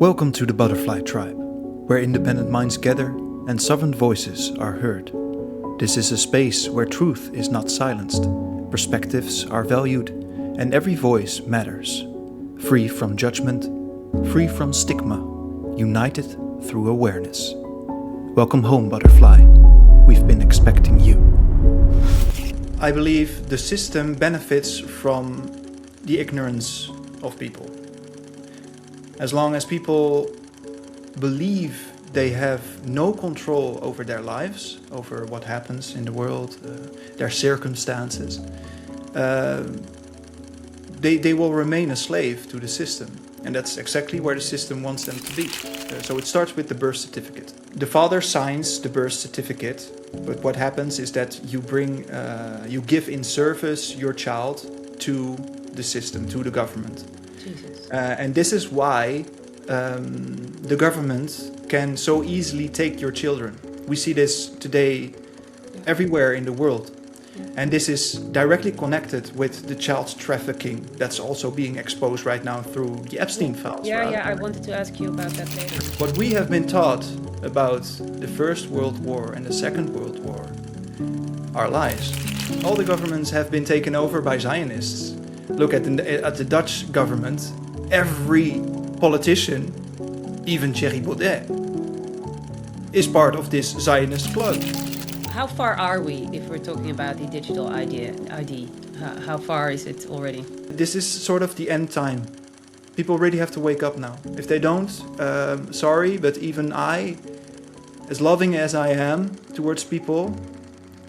Welcome to the Butterfly Tribe, where independent minds gather and sovereign voices are heard. This is a space where truth is not silenced, perspectives are valued, and every voice matters. Free from judgment, free from stigma, united through awareness. Welcome home, Butterfly. We've been expecting you. I believe the system benefits from the ignorance of people. As long as people believe they have no control over their lives, over what happens in the world, their circumstances, they will remain a slave to the system. And that's exactly where the system wants them to be. So it starts with the birth certificate. The father signs the birth certificate, but what happens is that you give in service your child to the system, to the government. And this is why the government can so easily take your children. We see this today everywhere in the world. And this is directly connected with the child trafficking that's also being exposed right now through the Epstein files. I wanted to ask you about that later. What we have been taught about the First World War and the Second World War are lies. All the governments have been taken over by Zionists. Look at the Dutch government. Every politician, even Thierry Baudet, is part of this Zionist club. How far are we if we're talking about the digital ID? How far is it already? This is sort of the end time. People really have to wake up now. If they don't, sorry, but even I, as loving as I am towards people,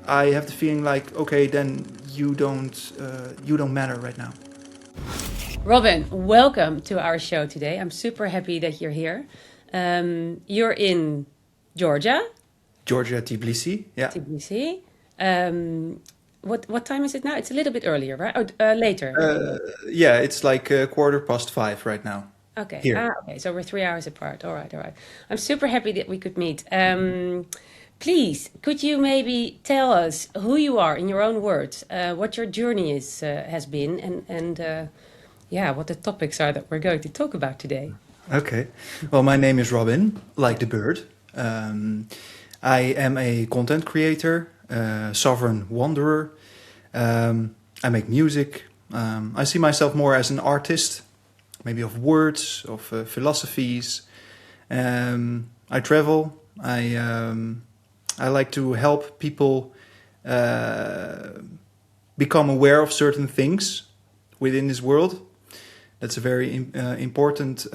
I have the feeling like, okay, then you don't matter right now. Robin, welcome to our show today. I'm super happy that you're here. You're in Georgia. Georgia, Tbilisi, yeah. Tbilisi. What time is it now? It's a little bit earlier, right? Or later? Yeah, it's like 5:15 right now. Okay. Here. Okay, so we're 3 hours apart. All right. I'm super happy that we could meet. Please, could you maybe tell us who you are in your own words, what your journey has been, and what the topics are that we're going to talk about today? Okay. Well, my name is Robin, like the bird. I am a content creator, sovereign wanderer. I make music. I see myself more as an artist, maybe of words, of philosophies. I travel. I like to help people become aware of certain things within this world. That's a very important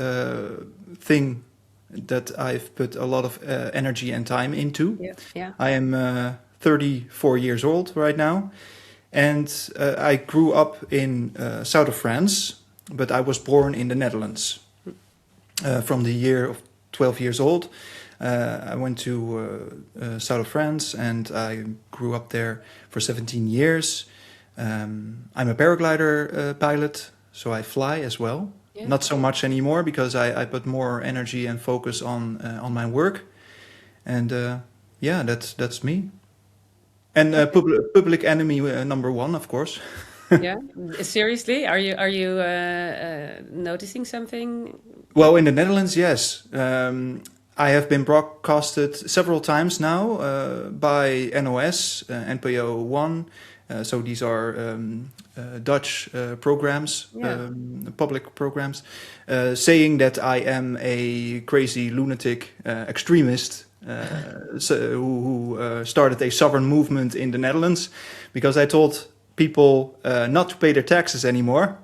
thing that I've put a lot of energy and time into. Yeah. I am 34 years old right now, and I grew up in south of France, but I was born in the Netherlands. From the year of 12 years old, I went to south of France, and I grew up there for 17 years. I'm a paraglider pilot, so I fly as well. Yeah. Not so much anymore because I put more energy and focus on my work, and that's me. And public enemy number one, of course. Yeah, seriously, are you noticing something? Well, in the Netherlands, yes. I have been broadcasted several times now by NOS, NPO 1. So these are Dutch programs, public programs, saying that I am a crazy lunatic extremist who started a sovereign movement in the Netherlands because I told people not to pay their taxes anymore.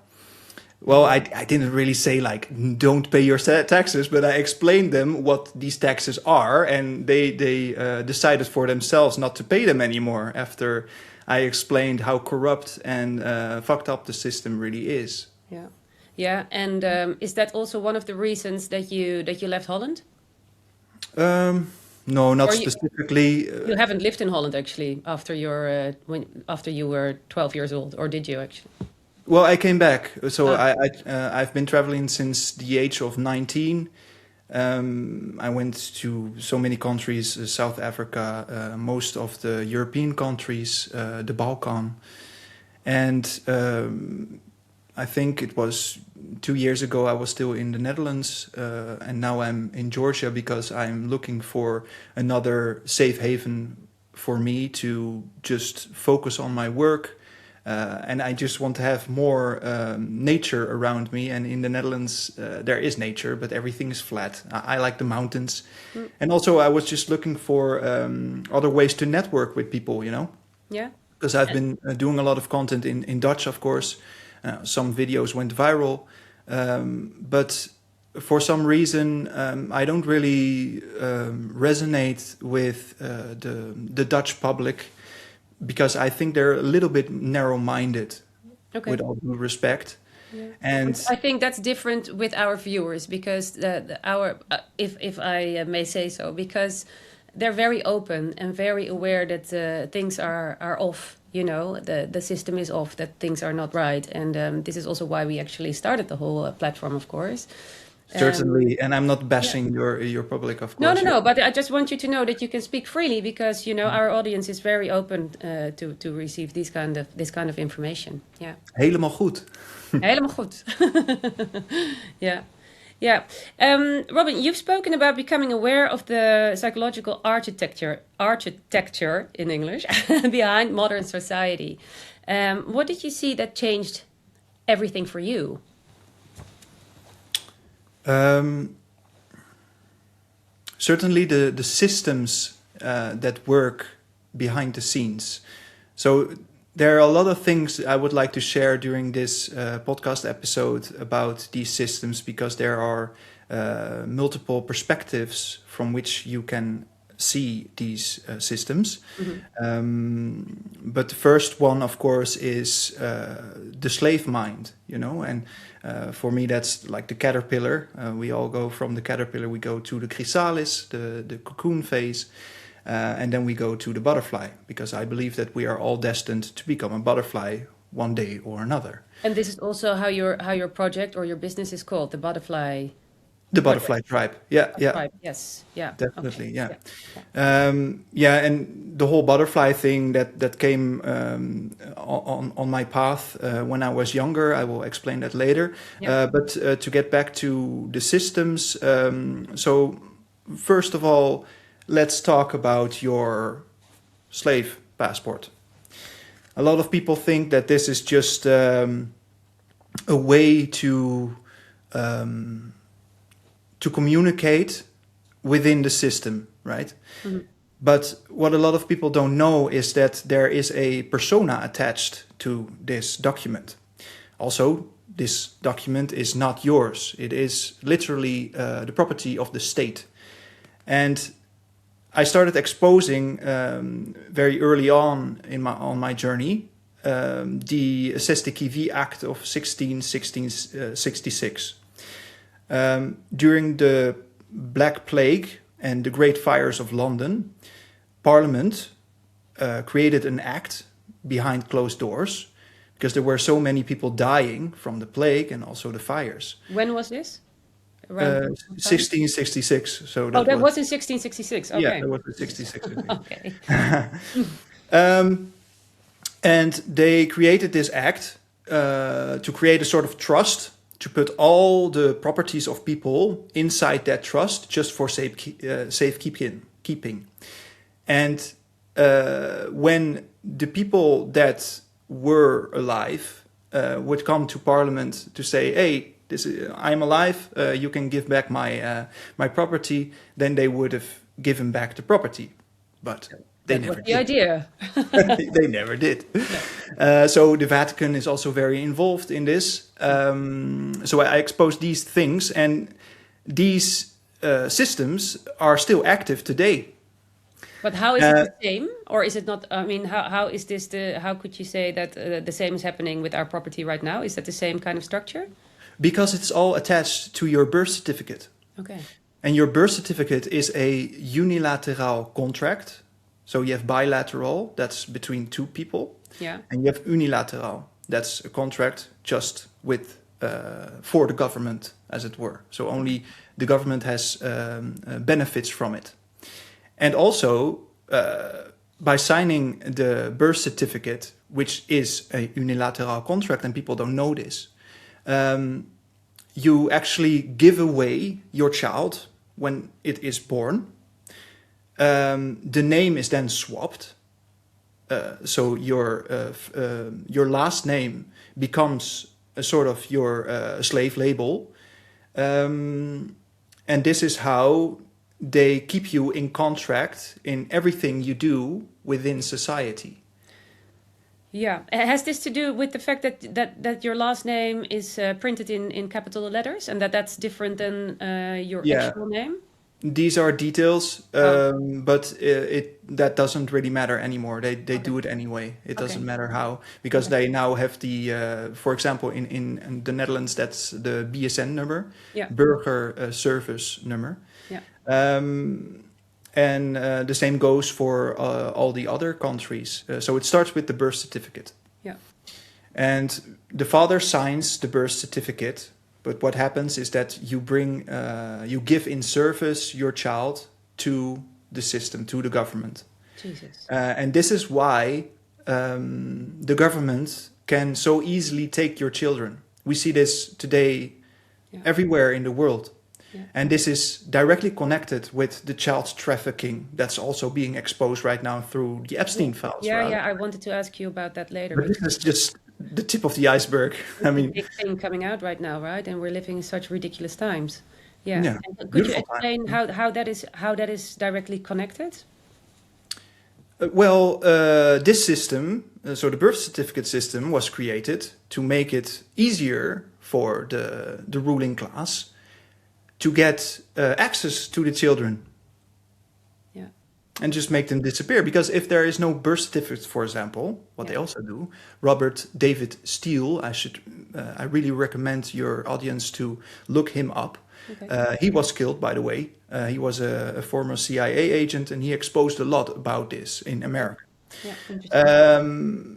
Well, I didn't really say like don't pay your taxes, but I explained them what these taxes are, and they decided for themselves not to pay them anymore after I explained how corrupt and fucked up the system really is. Yeah. And is that also one of the reasons that you left Holland? No, not specifically. You haven't lived in Holland actually after you were 12 years old, or did you actually? Well, I came back. So I've been traveling since the age of 19. I went to so many countries, South Africa, most of the European countries, the Balkan. And I think it was 2 years ago, I was still in the Netherlands, and now I'm in Georgia because I'm looking for another safe haven for me to just focus on my work. And I just want to have more nature around me. And in the Netherlands, there is nature, but everything is flat. I like the mountains. And also, I was just looking for other ways to network with people, Yeah. because I've been doing a lot of content in Dutch, of course. Some videos went viral, but for some reason, I don't really resonate with the Dutch public because I think they're a little bit narrow-minded, Okay. with all due respect. Yeah. And I think that's different with our viewers because our, if I may say so, because they're very open and very aware that things are off. The system is off, that things are not right, and this is also why we actually started the whole platform, of course. certainly, and I'm not bashing your public, of course. No. But I just want you to know that you can speak freely because our audience is very open to receive this kind of information. Yeah. Helemaal goed. Helemaal goed. Yeah. Yeah. Robin, you've spoken about becoming aware of the psychological architecture in English, behind modern society. What did you see that changed everything for you? Certainly the systems that work behind the scenes. So there are a lot of things I would like to share during this podcast episode about these systems because there are multiple perspectives from which you can see these systems. But the first one, of course, is the slave mind, and for me that's like the caterpillar. We all go from the caterpillar, we go to the chrysalis, the cocoon phase. And then we go to the butterfly, because I believe that we are all destined to become a butterfly one day or another. And this is also how your project or your business is called, the butterfly. The butterfly tribe, yeah. Tribe. Yes, yeah, Definitely, okay. yeah. And the whole butterfly thing that came on my path when I was younger. I will explain that later. Yeah. But to get back to the systems, so first of all, let's talk about your slave passport. A lot of people think that this is just a way to communicate within the system, right? Mm-hmm. But what a lot of people don't know is that there is a persona attached to this document. Also, this document is not yours. It is literally the property of the state. And I started exposing very early on on my journey the Cestui Act of 1666. During the Black Plague and the Great Fires of London, Parliament created an act behind closed doors because there were so many people dying from the plague and also the fires. When was this? 1666. So that was in 1666. Okay. Yeah, that was in 1666. Okay. And they created this act to create a sort of trust, to put all the properties of people inside that trust just for safekeeping. And when the people that were alive would come to Parliament to say, hey, I'm alive, you can give back my property, then they would have given back the property. But they never did. The idea. They never did. No. So the Vatican is also very involved in this. So I exposed these things, and these systems are still active today. But how is it the same, or is it not? I mean, how is this how could you say that the same is happening with our property right now? Is that the same kind of structure? Because it's all attached to your birth certificate. Okay. And your birth certificate is a unilateral contract. So you have bilateral, that's between two people. Yeah. And you have unilateral, that's a contract just with for the government, as it were. So only the government has benefits from it. And also, by signing the birth certificate, which is a unilateral contract, and people don't know this, You actually give away your child when it is born. The name is then swapped. So your last name becomes a sort of your slave label. And this is how they keep you in contract in everything you do within society. Yeah. Has this to do with the fact that your last name is printed in capital letters and that's different than your Yeah. actual name? These are details, but that doesn't really matter anymore. They do it anyway. It doesn't matter how, because they now have the, for example, in the Netherlands, that's the BSN number, Burger Service number. Yeah. And the same goes for all the other countries. So it starts with the birth certificate. Yeah. And the father signs the birth certificate. But what happens is that you give in service your child to the system, to the government. Jesus. And this is why the government can so easily take your children. We see this today everywhere in the world. Yeah. And this is directly connected with the child trafficking that's also being exposed right now through the Epstein files. Yeah, right? yeah, I wanted to ask you about that later. But this is just the tip of the iceberg. I mean, big thing coming out right now, right? And we're living in such ridiculous times. Yeah. Yeah. And could you explain how that is directly connected? This system, so the birth certificate system, was created to make it easier for the ruling class to get access to the children. Yeah. And just make them disappear. Because if there is no birth certificate, for example, what they also do, Robert David Steele, I really recommend your audience to look him up. Okay. He was killed, by the way. He was a former CIA agent, and he exposed a lot about this in America. Yeah,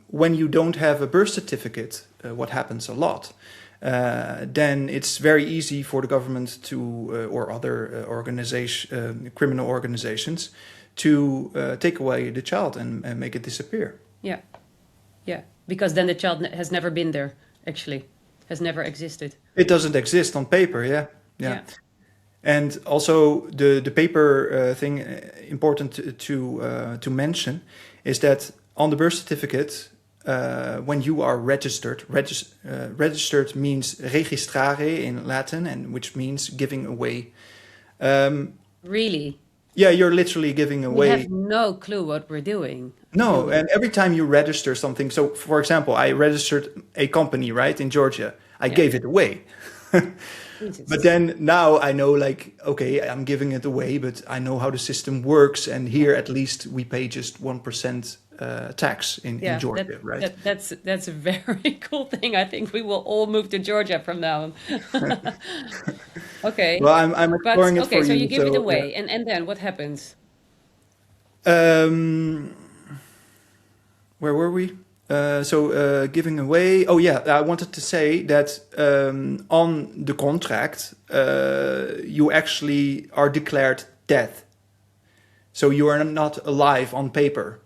when you don't have a birth certificate, what happens a lot, then it's very easy for the government to, or other criminal organizations, to take away the child and make it disappear. Yeah, yeah, because then the child has never been there, actually, has never existed. It doesn't exist on paper, yeah. And also the paper thing, important to mention, is that on the birth certificate, when you are registered, registered means registrare in Latin, and which means giving away. Really? Yeah, you're literally giving away. We have no clue what we're doing. No, and every time you register something, so for example, I registered a company, right, in Georgia. I gave it away. But then now I know, like, okay, I'm giving it away, but I know how the system works, and here at least we pay just 1% tax in Georgia, right? That's a very cool thing. I think we will all move to Georgia from now on. Okay. Well, I'm exploring it for you. Okay, so you give it away, and then what happens? Where were we? Giving away. Oh yeah, I wanted to say that on the contract, you actually are declared dead. So you are not alive on paper.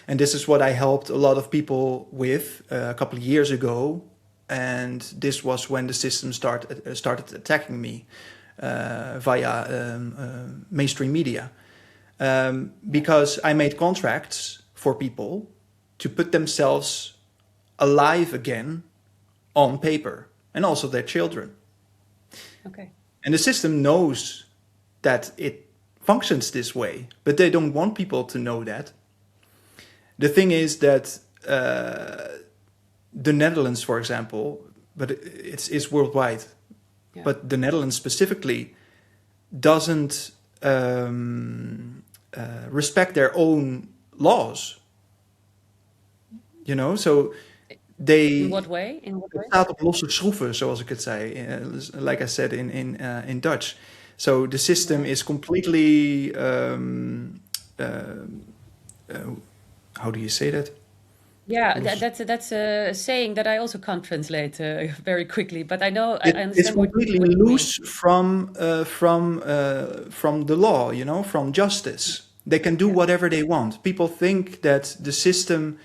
And this is what I helped a lot of people with a couple of years ago. And this was when the system started attacking me via mainstream media. Because I made contracts for people to put themselves alive again on paper, and also their children. Okay. And the system knows that it functions this way, but they don't want people to know that. The thing is that the Netherlands, for example, but it's worldwide, but the Netherlands specifically doesn't respect their own laws. You know, so they. In what way? In what way? Het staat op losse schroeven, zoals ik het zei. Like I said in Dutch. So the system is completely. How do you say that? Yeah, that's a saying that I also can't translate very quickly, but I know I understand. It's completely loose from the law, you know, from justice. They can do whatever they want. People think that the system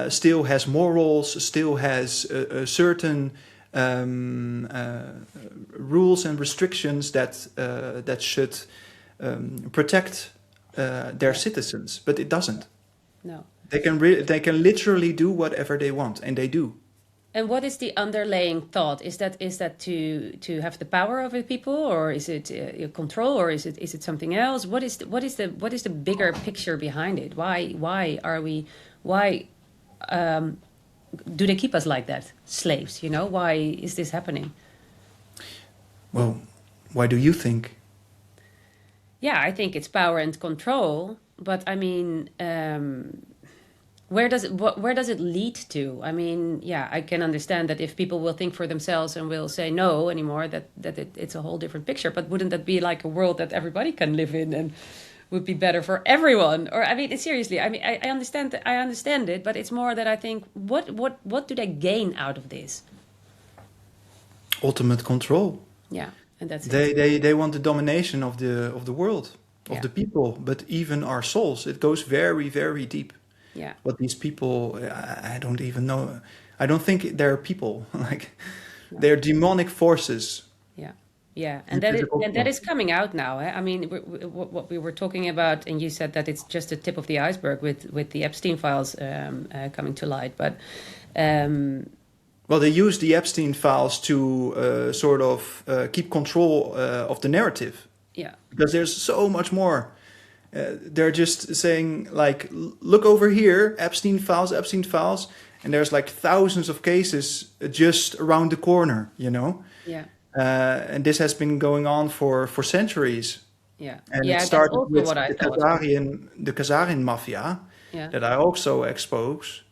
still has morals, still has a certain rules and restrictions that should protect their citizens, but it doesn't. No. They can literally do whatever they want, and they do. And what is the underlying thought? Is that to have the power over people, or is it control, or is it something else? What is the bigger picture behind it? Why do they keep us like that, slaves? Why is this happening? Well, why do you think? Yeah, I think it's power and control, but I mean, where does it lead to? I mean, yeah, I can understand that if people will think for themselves and will say no anymore, that it's a whole different picture. But wouldn't that be like a world that everybody can live in and would be better for everyone? Or I mean, seriously, I mean, I understand it, but it's more that I think, what do they gain out of this? Ultimate control. Yeah, and that's it. They want the domination of the world, of the people, but even our souls. It goes very, very deep. Yeah. What these people, I don't even know. I don't think they're people. They're demonic forces. Yeah, yeah, and that is coming out now. I mean, what we were talking about, and you said that it's just the tip of the iceberg with the Epstein files coming to light. But well, they use the Epstein files to sort of keep control of the narrative. Yeah, because there's so much more. They're just saying, like, look over here, Epstein files, and there's like thousands of cases just around the corner, Yeah. And this has been going on for centuries. Yeah. And yeah, it started that's also with what I thought. the Khazarian mafia that I also expose.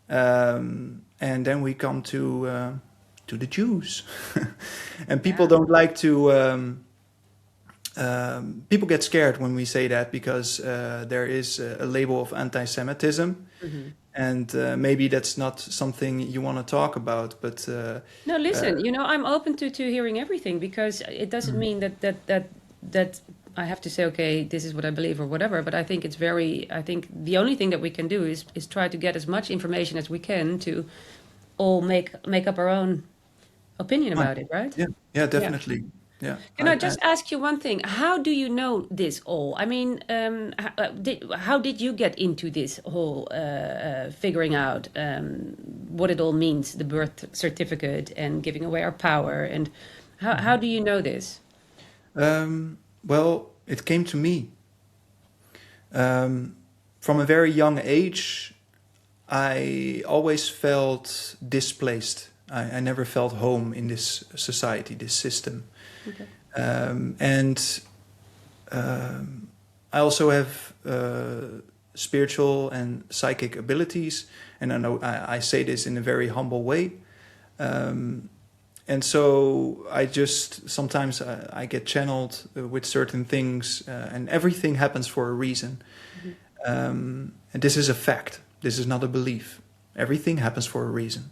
And then we come to the Jews. And people don't like to... people get scared when we say that because there is a label of anti-Semitism, and maybe that's not something you want to talk about. But no, listen, I'm open to hearing everything, because it doesn't mean that I have to say, okay, this is what I believe or whatever. But I think I think the only thing that we can do is try to get as much information as we can to all make up our own opinion about it, right? Yeah, definitely. Yeah. Can I just ask you one thing? How do you know this all? I mean, how did you get into this whole figuring out what it all means, the birth certificate and giving away our power? And how do you know this? Well, it came to me. From a very young age, I always felt displaced. I never felt home in this society, this system. Okay. And I also have spiritual and psychic abilities, and I know I say this in a very humble way. And so I just sometimes I get channeled with certain things, and everything happens for a reason. And this is a fact. This is not a belief. Everything happens for a reason.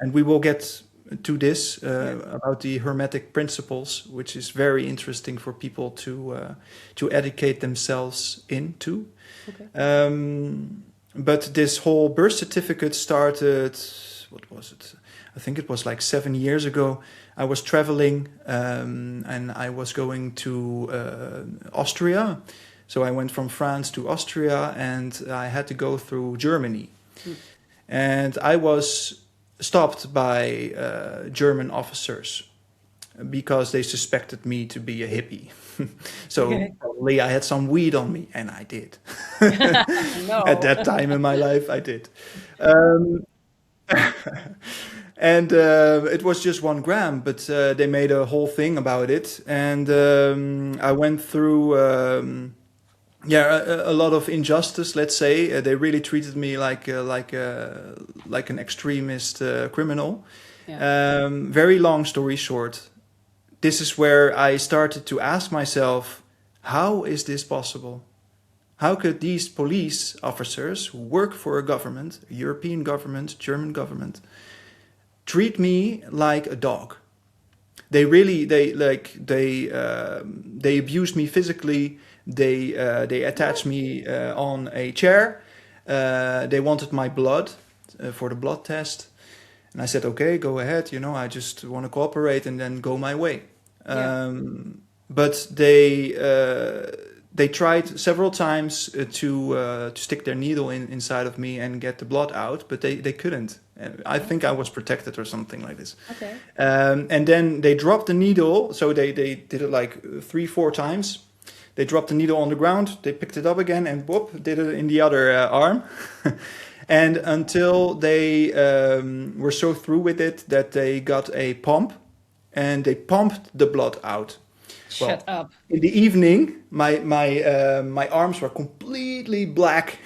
And we will get to this about the Hermetic principles, which is very interesting for people to educate themselves into. Okay. But this whole birth certificate started, what was it? I think it was like 7 years ago. I was traveling and I was going to Austria. So I went from France to Austria, and I had to go through Germany. And I was stopped by German officers because they suspected me to be a hippie. So probably I had some weed on me, and I did. No. At that time in my life, I did. And it was just 1 gram, but they made a whole thing about it. And I went through... a lot of injustice, let's say. They really treated me like an extremist criminal. Yeah. Very long story short, this is where I started to ask myself, how is this possible? How could these police officers who work for a government, a European government, German government, treat me like a dog? They really, they abused me physically. They attached me on a chair. They wanted my blood for the blood test. And I said, okay, go ahead. I just want to cooperate and then go my way. Yeah. But they tried several times to stick their needle inside of me and get the blood out, but they couldn't. I think I was protected or something like this. Okay. And then they dropped the needle. So they did it like 3-4 times. They dropped the needle on the ground. They picked it up again and whoop, did it in the other arm. And until they were so through with it that they got a pump and they pumped the blood out. Shut up. In the evening, my arms were completely black.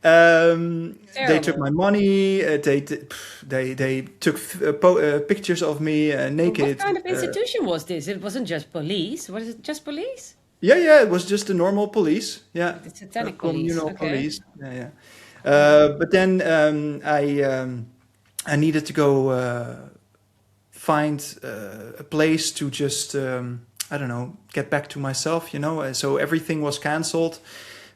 They took my money. They took pictures of me naked. What kind of institution was this? It wasn't just police. Was it just police? Yeah. It was just the normal police. Yeah, The Satanic police. communal Okay. police. Yeah. But then I needed to go find a place to just I don't know, get back to myself. So everything was cancelled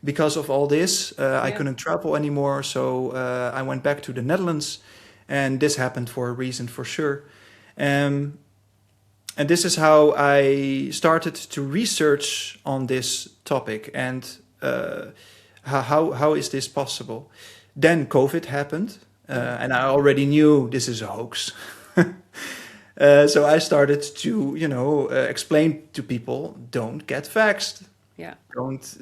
because of all this. I couldn't travel anymore, so I went back to the Netherlands, and this happened for a reason, for sure. And this is how I started to research on this topic and how is this possible. Then COVID happened, and I already knew this is a hoax. So I started to, explain to people, don't get vaxxed. Yeah. Don't,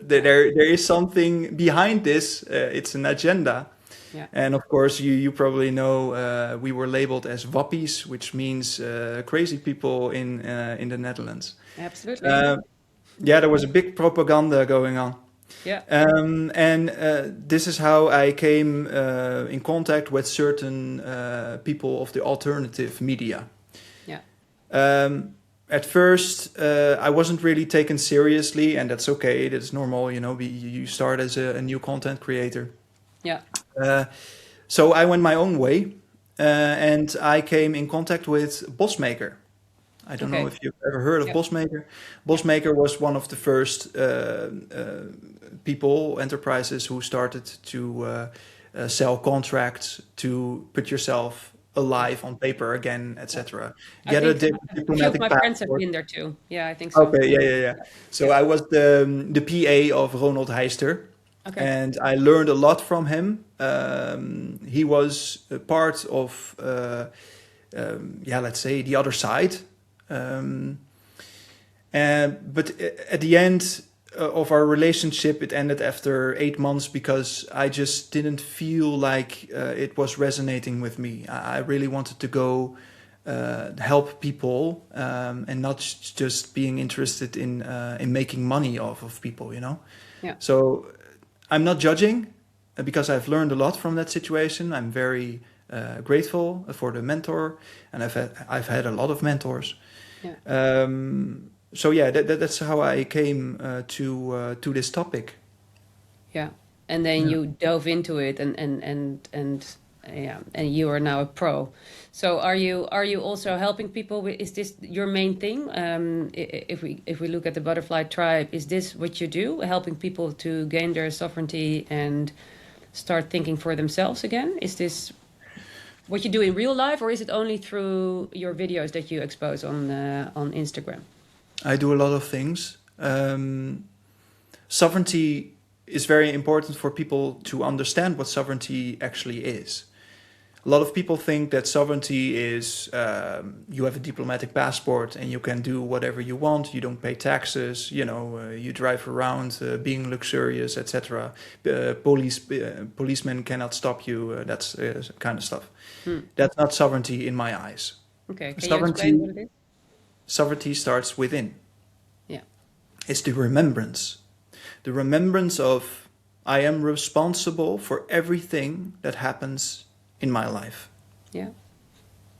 there is something behind this. It's an agenda. Yeah. And of course, you probably know we were labeled as wappies, which means crazy people in the Netherlands. Absolutely. There was a big propaganda going on. Yeah. And this is how I came in contact with certain people of the alternative media. Yeah. At first, I wasn't really taken seriously, and that's okay. That's normal, you start as a new content creator. Yeah. So I went my own way, and I came in contact with Bosmaker. I don't know if you've ever heard of Bosmaker. Bosmaker was one of the first enterprises who started to sell contracts to put yourself alive on paper again, etc. Get a diplomatic my passport. friends have been there too. Yeah, I think so. Okay, yeah. So I was the PA of Ronald Heister. Okay. And I learned a lot from him. He was a part of, let's say, the other side. But at the end of our relationship, it ended after 8 months because I just didn't feel like it was resonating with me. I really wanted to go help people and not just being interested in making money off of people, Yeah. So I'm not judging because I've learned a lot from that situation. I'm very grateful for the mentor, and I've had a lot of mentors. Yeah. That's how I came to this topic. Yeah. And then you dove into it, and you are now a pro. So are you also helping people? Is this your main thing? If we look at the Butterfly Tribe, is this what you do? Helping people to gain their sovereignty and start thinking for themselves again? Is this what you do in real life, or is it only through your videos that you expose on Instagram? I do a lot of things. Sovereignty is very important for people to understand what sovereignty actually is. A lot of people think that sovereignty is you have a diplomatic passport and you can do whatever you want. You don't pay taxes. You drive around being luxurious, etc. Policemen cannot stop you. That's kind of stuff. That's not sovereignty in my eyes. Okay, can you explain what it is? Sovereignty starts within. Yeah, it's the remembrance of I am responsible for everything that happens in my life. Yeah,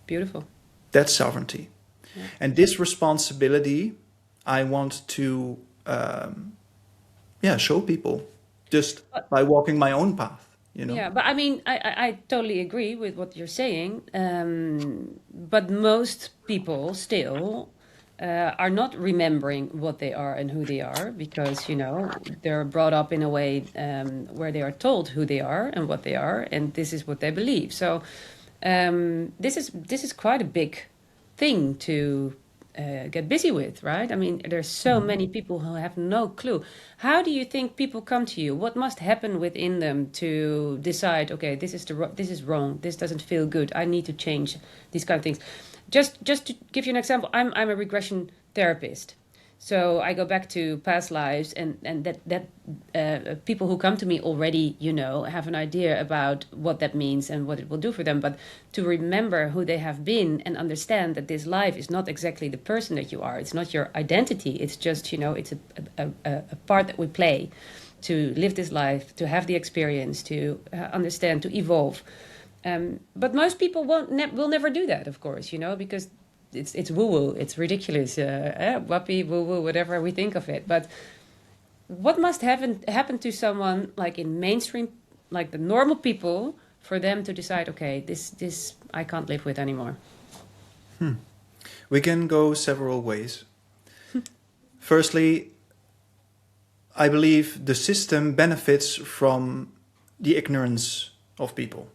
beautiful. That's sovereignty. Yeah. And this responsibility I want to show people just by walking my own path. Yeah, but I mean, I totally agree with what you're saying. But most people still are not remembering what they are and who they are because they're brought up in a way where they are told who they are and what they are, and this is what they believe. So this is quite a big thing to get busy with, right? I mean, there's so many people who have no clue. How do you think people come to you? What must happen within them to decide, okay, this is wrong, this doesn't feel good, I need to change these kind of things? Just to give you an example, I'm a regression therapist. So I go back to past lives, and that people who come to me already, have an idea about what that means and what it will do for them. But to remember who they have been and understand that this life is not exactly the person that you are. It's not your identity. It's just, it's a part that we play to live this life, to have the experience, to understand, to evolve. But most people will never do that, of course, because it's woo-woo, it's ridiculous, wappy, woo-woo, whatever we think of it. But what must happen to someone like in mainstream, like the normal people, for them to decide, okay, this I can't live with anymore? We can go several ways. Firstly, I believe the system benefits from the ignorance of people.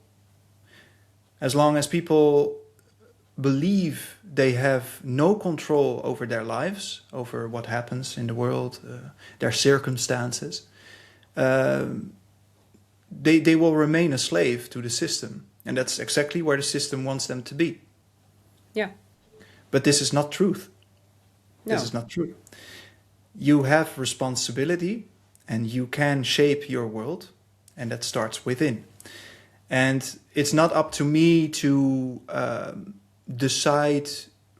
As long as people believe they have no control over their lives, over what happens in the world, their circumstances, they will remain a slave to the system. And that's exactly where the system wants them to be. Yeah. But this is not truth. No. This is not true. You have responsibility and you can shape your world, and that starts within. And it's not up to me to decide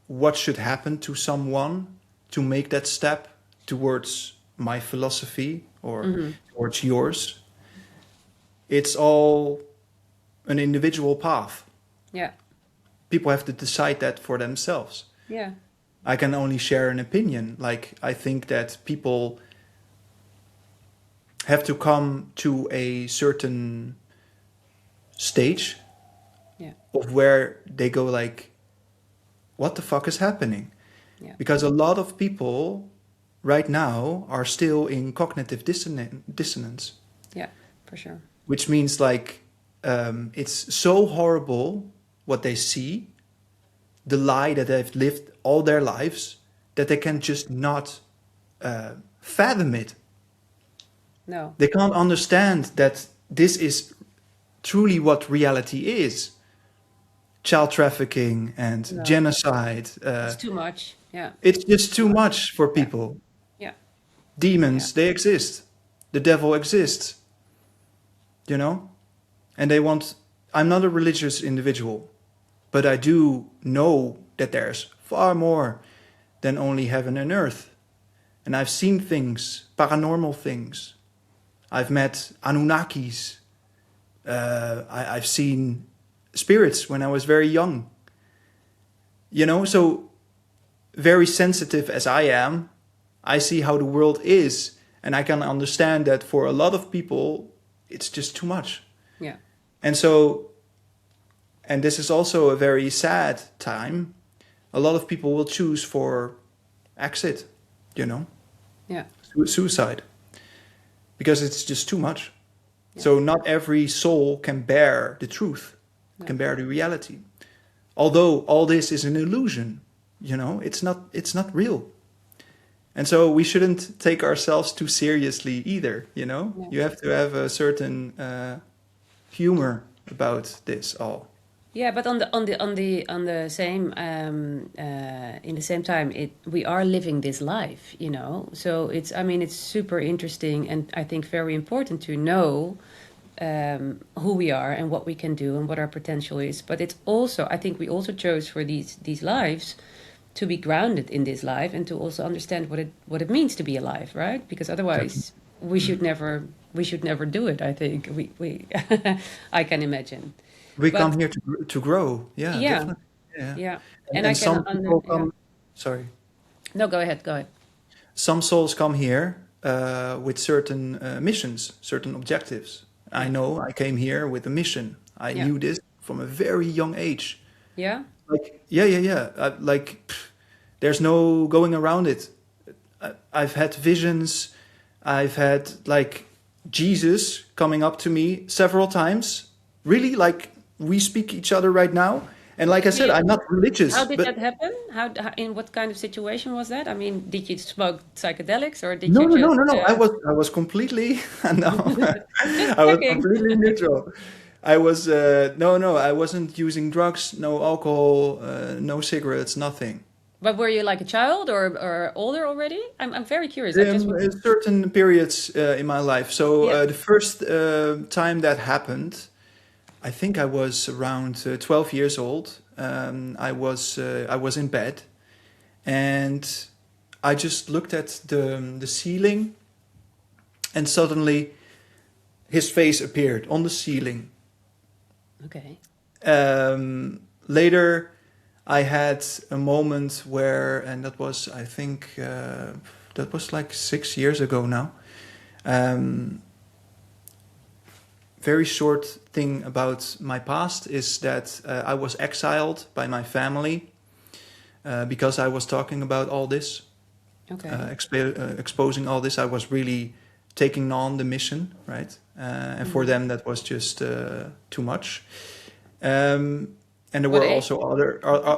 what should happen to someone to make that step towards my philosophy or towards yours. It's all an individual path. Yeah. People have to decide that for themselves. Yeah. I can only share an opinion. Like, I think that people have to come to a certain stage of where they go like, what the fuck is happening? Yeah. Because a lot of people right now are still in cognitive dissonance. Yeah, for sure. Which means like, it's so horrible what they see, the lie that they've lived all their lives, that they can just not fathom it. No. They can't understand that this is truly what reality is. Child trafficking and genocide. It's too much. Yeah. It's just too much for people. Yeah. Demons, they exist. The devil exists. And they want... I'm not a religious individual, but I do know that there's far more than only heaven and earth. And I've seen things, paranormal things. I've met Anunnakis. I've seen spirits when I was very young. So very sensitive as I am, I see how the world is, and I can understand that for a lot of people, it's just too much. Yeah. And this is also a very sad time. A lot of people will choose for exit, Yeah. suicide, because it's just too much. Yeah. So not every soul can bear the truth, can bear the reality. Although all this is an illusion, it's not real. And so we shouldn't take ourselves too seriously either, Yeah. You have to have a certain humor about this all. Yeah, but on the same in the same time, we are living this life, So it's super interesting, and I think very important to know who we are and what we can do and what our potential is. But it's also, I think we also chose for these lives to be grounded in this life and to also understand what it means to be alive, right? Because otherwise we should never do it. I think we I can imagine. We come here to grow. Yeah. Yeah. Definitely. Yeah. And some people come. Sorry. No, go ahead. Some souls come here with certain missions, certain objectives. I know I came here with a mission. I knew this from a very young age. Yeah. There's no going around it. I've had visions. I've had like Jesus coming up to me several times. Really, like we speak each other right now. And like I Do said, you, I'm not religious, how did but that happen? In what kind of situation was that? I mean, did you smoke psychedelics or did no, you no, no, just no, no. I was completely no, just I was checking? completely neutral. I was no, no. I wasn't using drugs, no alcohol, no cigarettes, nothing. But were you like a child or older already? I'm very curious. I just want. Certain periods in my life. So Yeah. the first time that happened, I think I was around 12 years old. I was in bed, and I just looked at the ceiling, and suddenly his face appeared on the ceiling. Okay. Later, I had a moment where, and that was, I think, that was like 6 years ago now. Um, Very short thing about my past is that I was exiled by my family because I was talking about all this, Okay. exposing all this. I was really taking on the mission, right? And for them, that was just too much. And there What were age? also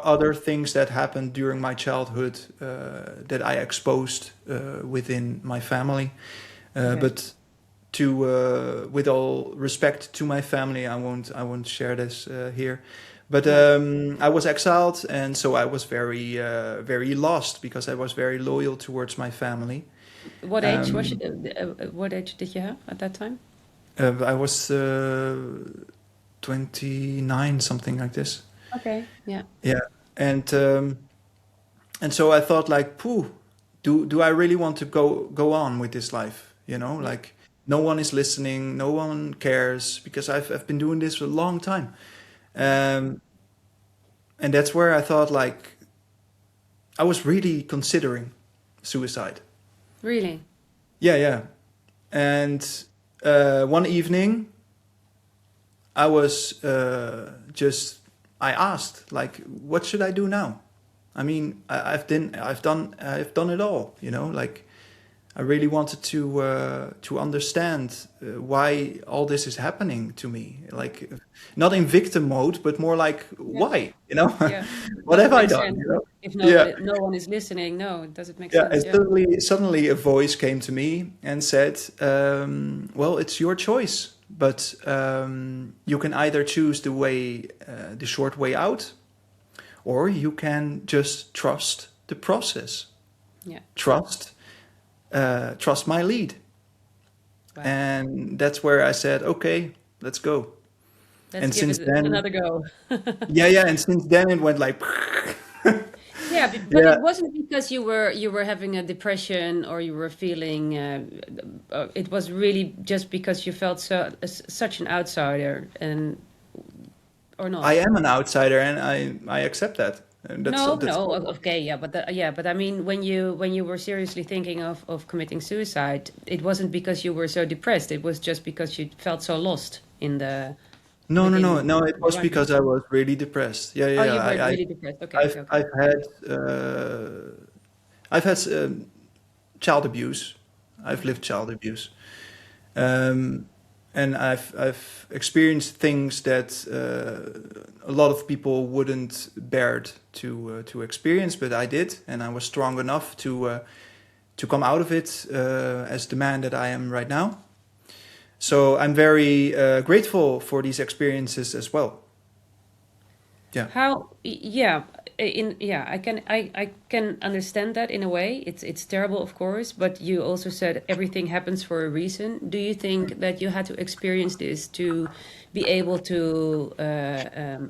other things that happened during my childhood that I exposed within my family. Okay. But with all respect to my family, I won't share this here. But No. I was exiled, and so I was very lost because I was very loyal towards my family. What age was? Um, What age did you have at that time? I was 29, something like this. Okay. Yeah. Yeah, and so I thought like, pooh, do I really want to go on with this life? Yeah. Like no one is listening, no one cares because I've been doing this for a long time, Yeah. um, and that's where I thought like I was really considering suicide. Really? Yeah, yeah, and one evening I was I asked like, what should I do now? I mean, I've done it all. Like I really wanted to understand why all this is happening to me. Like not in victim mode, but more like Yeah. why? Yeah. What Does have it I make done? sense if Yeah, no one is listening? No, does it make yeah. sense? And Yeah. suddenly a voice came to me and said, "Well, it's your choice, but you can either choose the short way out, or you can just trust the process. Yeah. Trust my lead." Wow. And that's where I said, "Okay, let's go." Let's And give since it then, another go. yeah, yeah. And since then, it went like, Yeah, but yeah. it wasn't because you were having a depression or you were feeling. It was really just because you felt such an outsider, and or I not. am an outsider, and I accept that. And No, that's no, okay, yeah, but I mean, when you were seriously thinking of committing suicide, it wasn't because you were so depressed. It was just because you felt so lost in the no, no, no, within no. It the was environment. because I was really depressed. Yeah, Oh, yeah. you were I really depressed. Okay, I've okay, okay. I've had I've had child abuse. I've lived child abuse, um, and I've experienced things that a lot of people wouldn't bear to experience, but I did, and I was strong enough to come out of it as the man that I am right now. So I'm very grateful for these experiences as well. Yeah. Yeah, I can understand that in a way. It's terrible, of course, but you also said everything happens for a reason. Do you think that you had to experience this to be able to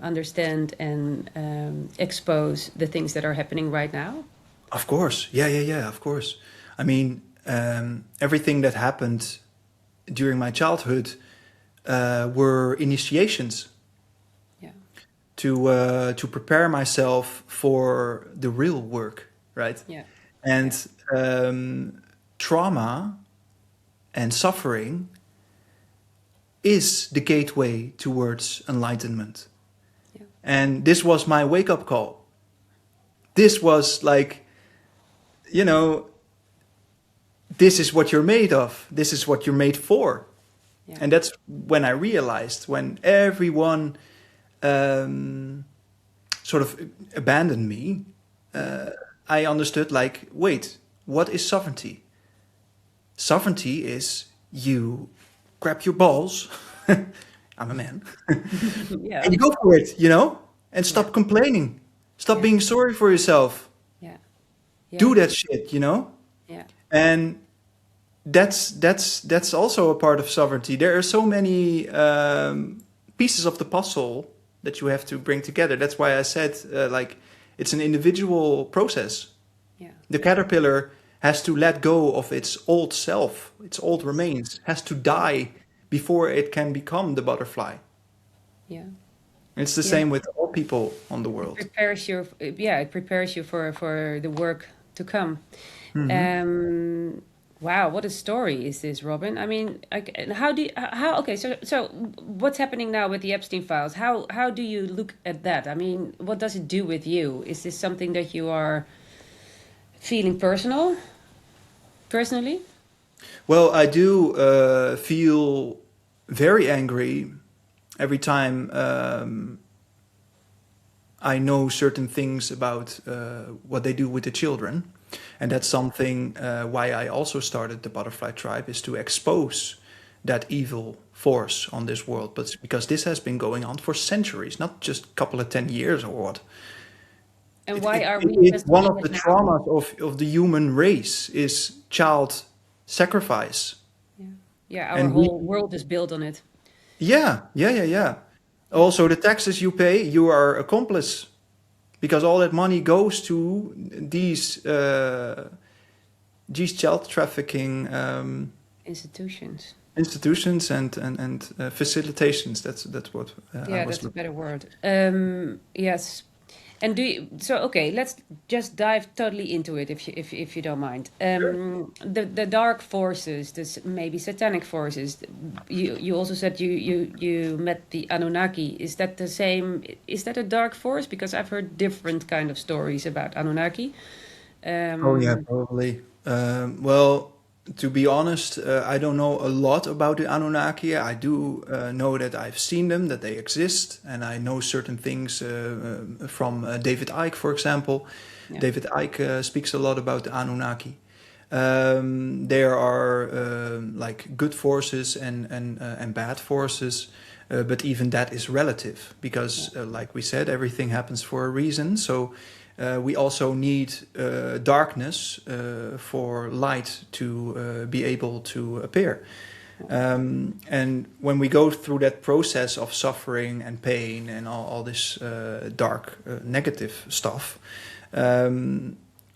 understand and expose the things that are happening right now? Of course. Yeah, yeah, yeah, of course. I mean, everything that happened during my childhood were initiations Yeah, to prepare myself for the real work, right? yeah, And yeah, trauma and suffering is the gateway towards enlightenment. yeah, And this was my wake up call. This was like you know, this is what you're made of. This is what you're made for. Yeah. And that's when I realized, when everyone sort of abandoned me, I understood, like, wait, what is sovereignty? Sovereignty is you grab your balls, I'm a man, Yeah. and you go for it, and stop Yeah. complaining. Stop Yeah. being sorry for yourself. Yeah. Yeah. Do that shit, Yeah. And that's also a part of sovereignty. There are so many pieces of the puzzle that you have to bring together. That's why I said, like, it's an individual process. Yeah. The caterpillar has to let go of its old self, its old remains, has to die before it can become the butterfly. Yeah. It's the Yeah. same with all people on the world. Prepares you. Yeah, it prepares you for the work to come. Wow, what a story is this, Robin? I mean, how? Okay, so what's happening now with the Epstein files? How do you look at that? I mean, what does it do with you? Is this something that you are feeling personally? Well, I do feel very angry every time I know certain things about what they do with the children. And that's something why I also started the Butterfly Tribe, is to expose that evil force on this world. But because this has been going on for centuries, not just a couple of 10 years or what. And why are we It's one investigating of the it now? traumas of the human race is child sacrifice. Yeah, our And we, whole world is built on it. yeah. Also, the taxes you pay, you are accomplice, because all that money goes to these child trafficking Institutions. institutions and facilitations. That's what I Yeah, was that's a looking. better word. Yes. And okay, let's just dive totally into it if you don't mind. The dark forces, this maybe satanic forces. You also said you met the Anunnaki. Is that the same? Is that a dark force? Because I've heard different kind of stories about Anunnaki. Oh yeah, Um, probably. Well, to be honest, I don't know a lot about the Anunnaki. I do know that I've seen them, that they exist, and I know certain things from David Icke, for example. Yeah. David Icke speaks a lot about the Anunnaki. There are like good forces and bad forces, but even that is relative because, like we said, everything happens for a reason. So. We also need darkness for light to be able to appear. And when we go through that process of suffering and pain and all this dark, negative stuff,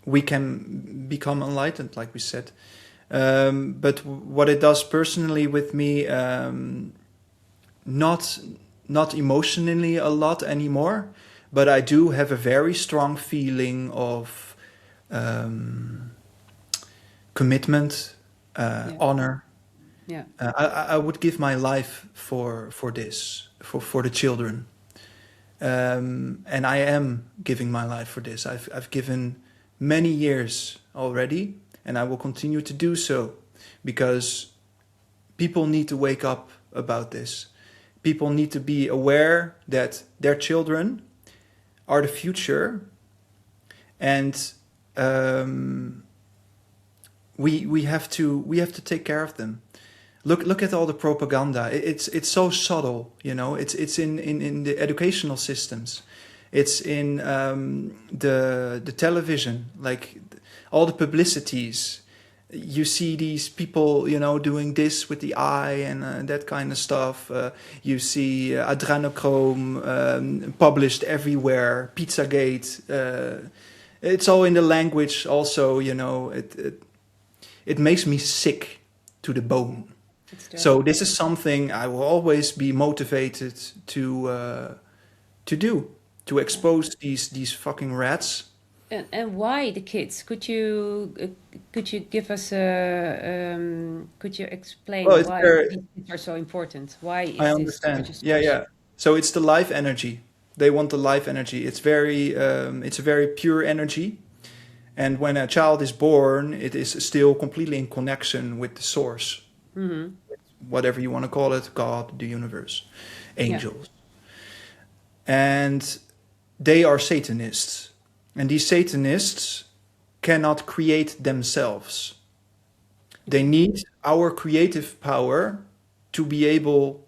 we can become enlightened, like we said. But what it does personally with me, not emotionally a lot anymore. But I do have a very strong feeling of commitment, honor. Yeah. I would give my life for this, for the children, and I am giving my life for this. I've given many years already, and I will continue to do so, because people need to wake up about this. People need to be aware that their children are the future, and we have to take care of them. Look at all the propaganda. It's so subtle, It's in the educational systems. It's in the television, like all the publicities. You see these people, doing this with the eye and that kind of stuff. You see adrenochrome published everywhere, Pizzagate. It's all in the language also, it makes me sick to the bone. So this is something I will always be motivated to do, to expose these fucking rats. And why the kids? Could you give us could you explain Well, why these kids are so important? Why is I this such understand. a source? Yeah. So it's the life energy. They want the life energy. It's a very pure energy, And when a child is born, it is still completely in connection with the source, whatever you want to call it, God, the universe, angels. And they are Satanists. And these Satanists cannot create themselves. They need our creative power to be able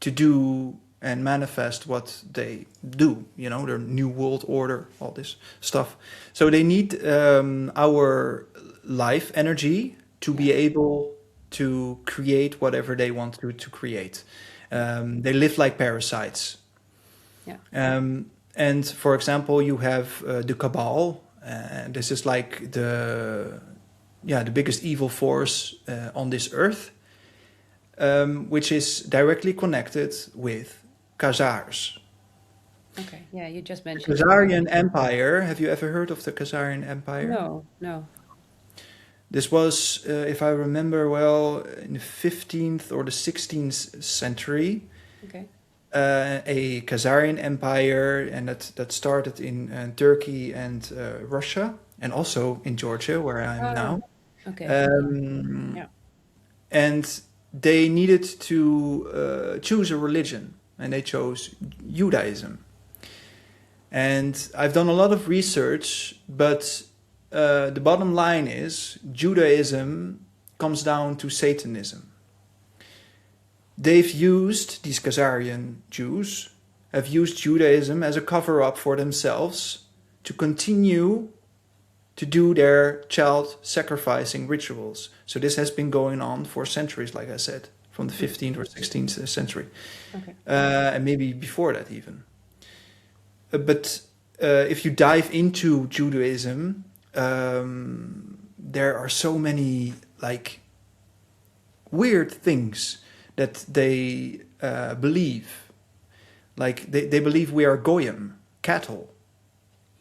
to do and manifest what they do, their new world order, all this stuff. So they need our life energy to be able to create whatever they want to create. They live like parasites. And for example, you have the Cabal. This is like the biggest evil force on this earth, which is directly connected with Khazars. Okay, yeah, you just mentioned The Khazarian Empire. Have you ever heard of the Khazarian Empire? No. This was, if I remember well, in the 15th or the 16th century. Okay. A Khazarian Empire, and that started in Turkey and Russia, and also in Georgia, where I am now. Okay. And they needed to choose a religion, and they chose Judaism. And I've done a lot of research, but the bottom line is Judaism comes down to Satanism. They've used, these Khazarian Jews, have used Judaism as a cover-up for themselves to continue to do their child sacrificing rituals. So this has been going on for centuries, like I said, from the 15th or 16th century. Okay. And maybe before that even. But if you dive into Judaism, there are so many weird things that they believe. Like they believe we are goyim, cattle.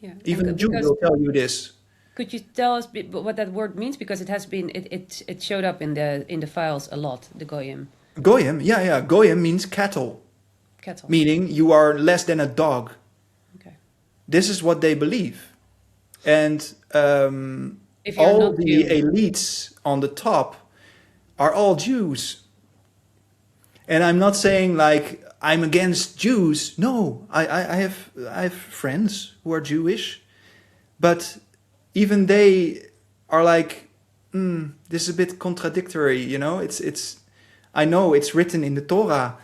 Yeah. Even a Jew will tell you this. Could you tell us what that word means? Because it has been it showed up in the files a lot. The goyim. Goyim, yeah. Goyim means cattle. Cattle. Meaning you are less than a dog. Okay. This is what they believe, and if you're all not the Jew. elites on the top are all Jews. And I'm not saying like I'm against Jews. No, I have friends who are Jewish, but even they are like, this is a bit contradictory. It's. I know it's written in the Torah.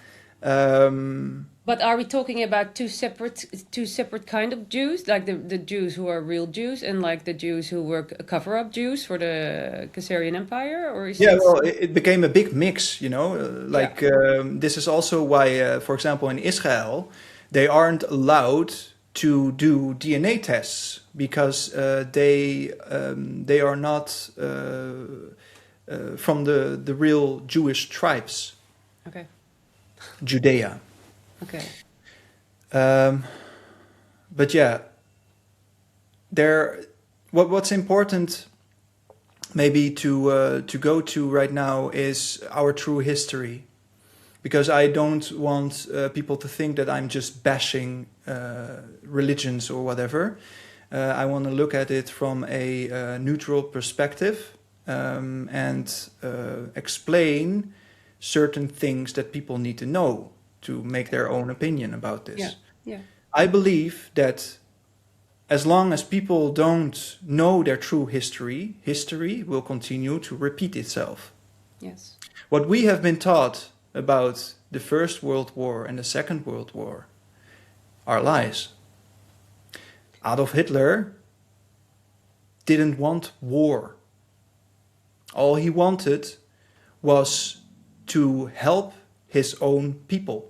But are we talking about two separate kind of Jews, like the Jews who are real Jews and like the Jews who were cover-up Jews for the Khazarian Empire, or is it became a big mix, this is also why, for example, in Israel, they aren't allowed to do DNA tests because they are not from the real Jewish tribes. Okay. Judea. Okay. But yeah, what's important maybe to go to right now is our true history, because I don't want people to think that I'm just bashing religions or whatever. I want to look at it from a neutral perspective and explain certain things that people need to know to make their own opinion about this. Yeah. I believe that as long as people don't know their true history, history will continue to repeat itself. Yes. What we have been taught about the First World War and the Second World War are lies. Adolf Hitler didn't want war. All he wanted was to help his own people,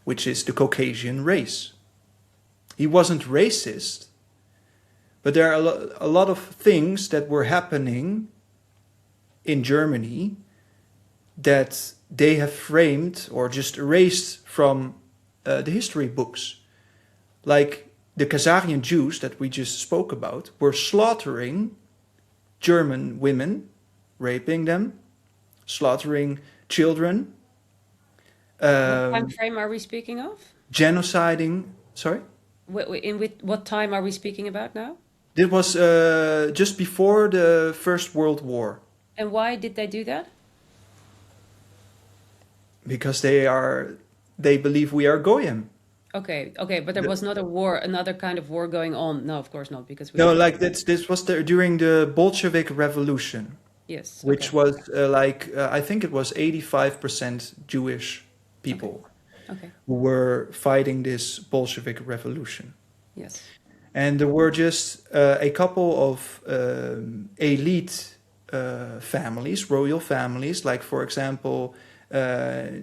which is the Caucasian race. He wasn't racist, but there are a lot of things that were happening in Germany that they have framed or just erased from the history books. Like the Khazarian Jews that we just spoke about were slaughtering German women, raping them, slaughtering children. What time frame are we speaking of? Genociding. Sorry? In what time are we speaking about now? It was just before the First World War, And why did they do that? because they believe we are goyim. Okay, okay, but there The- was not a war, another kind of war going on. No, of course not, because we no, are. like this was during the Bolshevik Revolution, Yes, which okay, was I think it was 85% Jewish people okay, who were fighting this Bolshevik Revolution. yes, And there were just a couple of elite families, royal families, like for example, the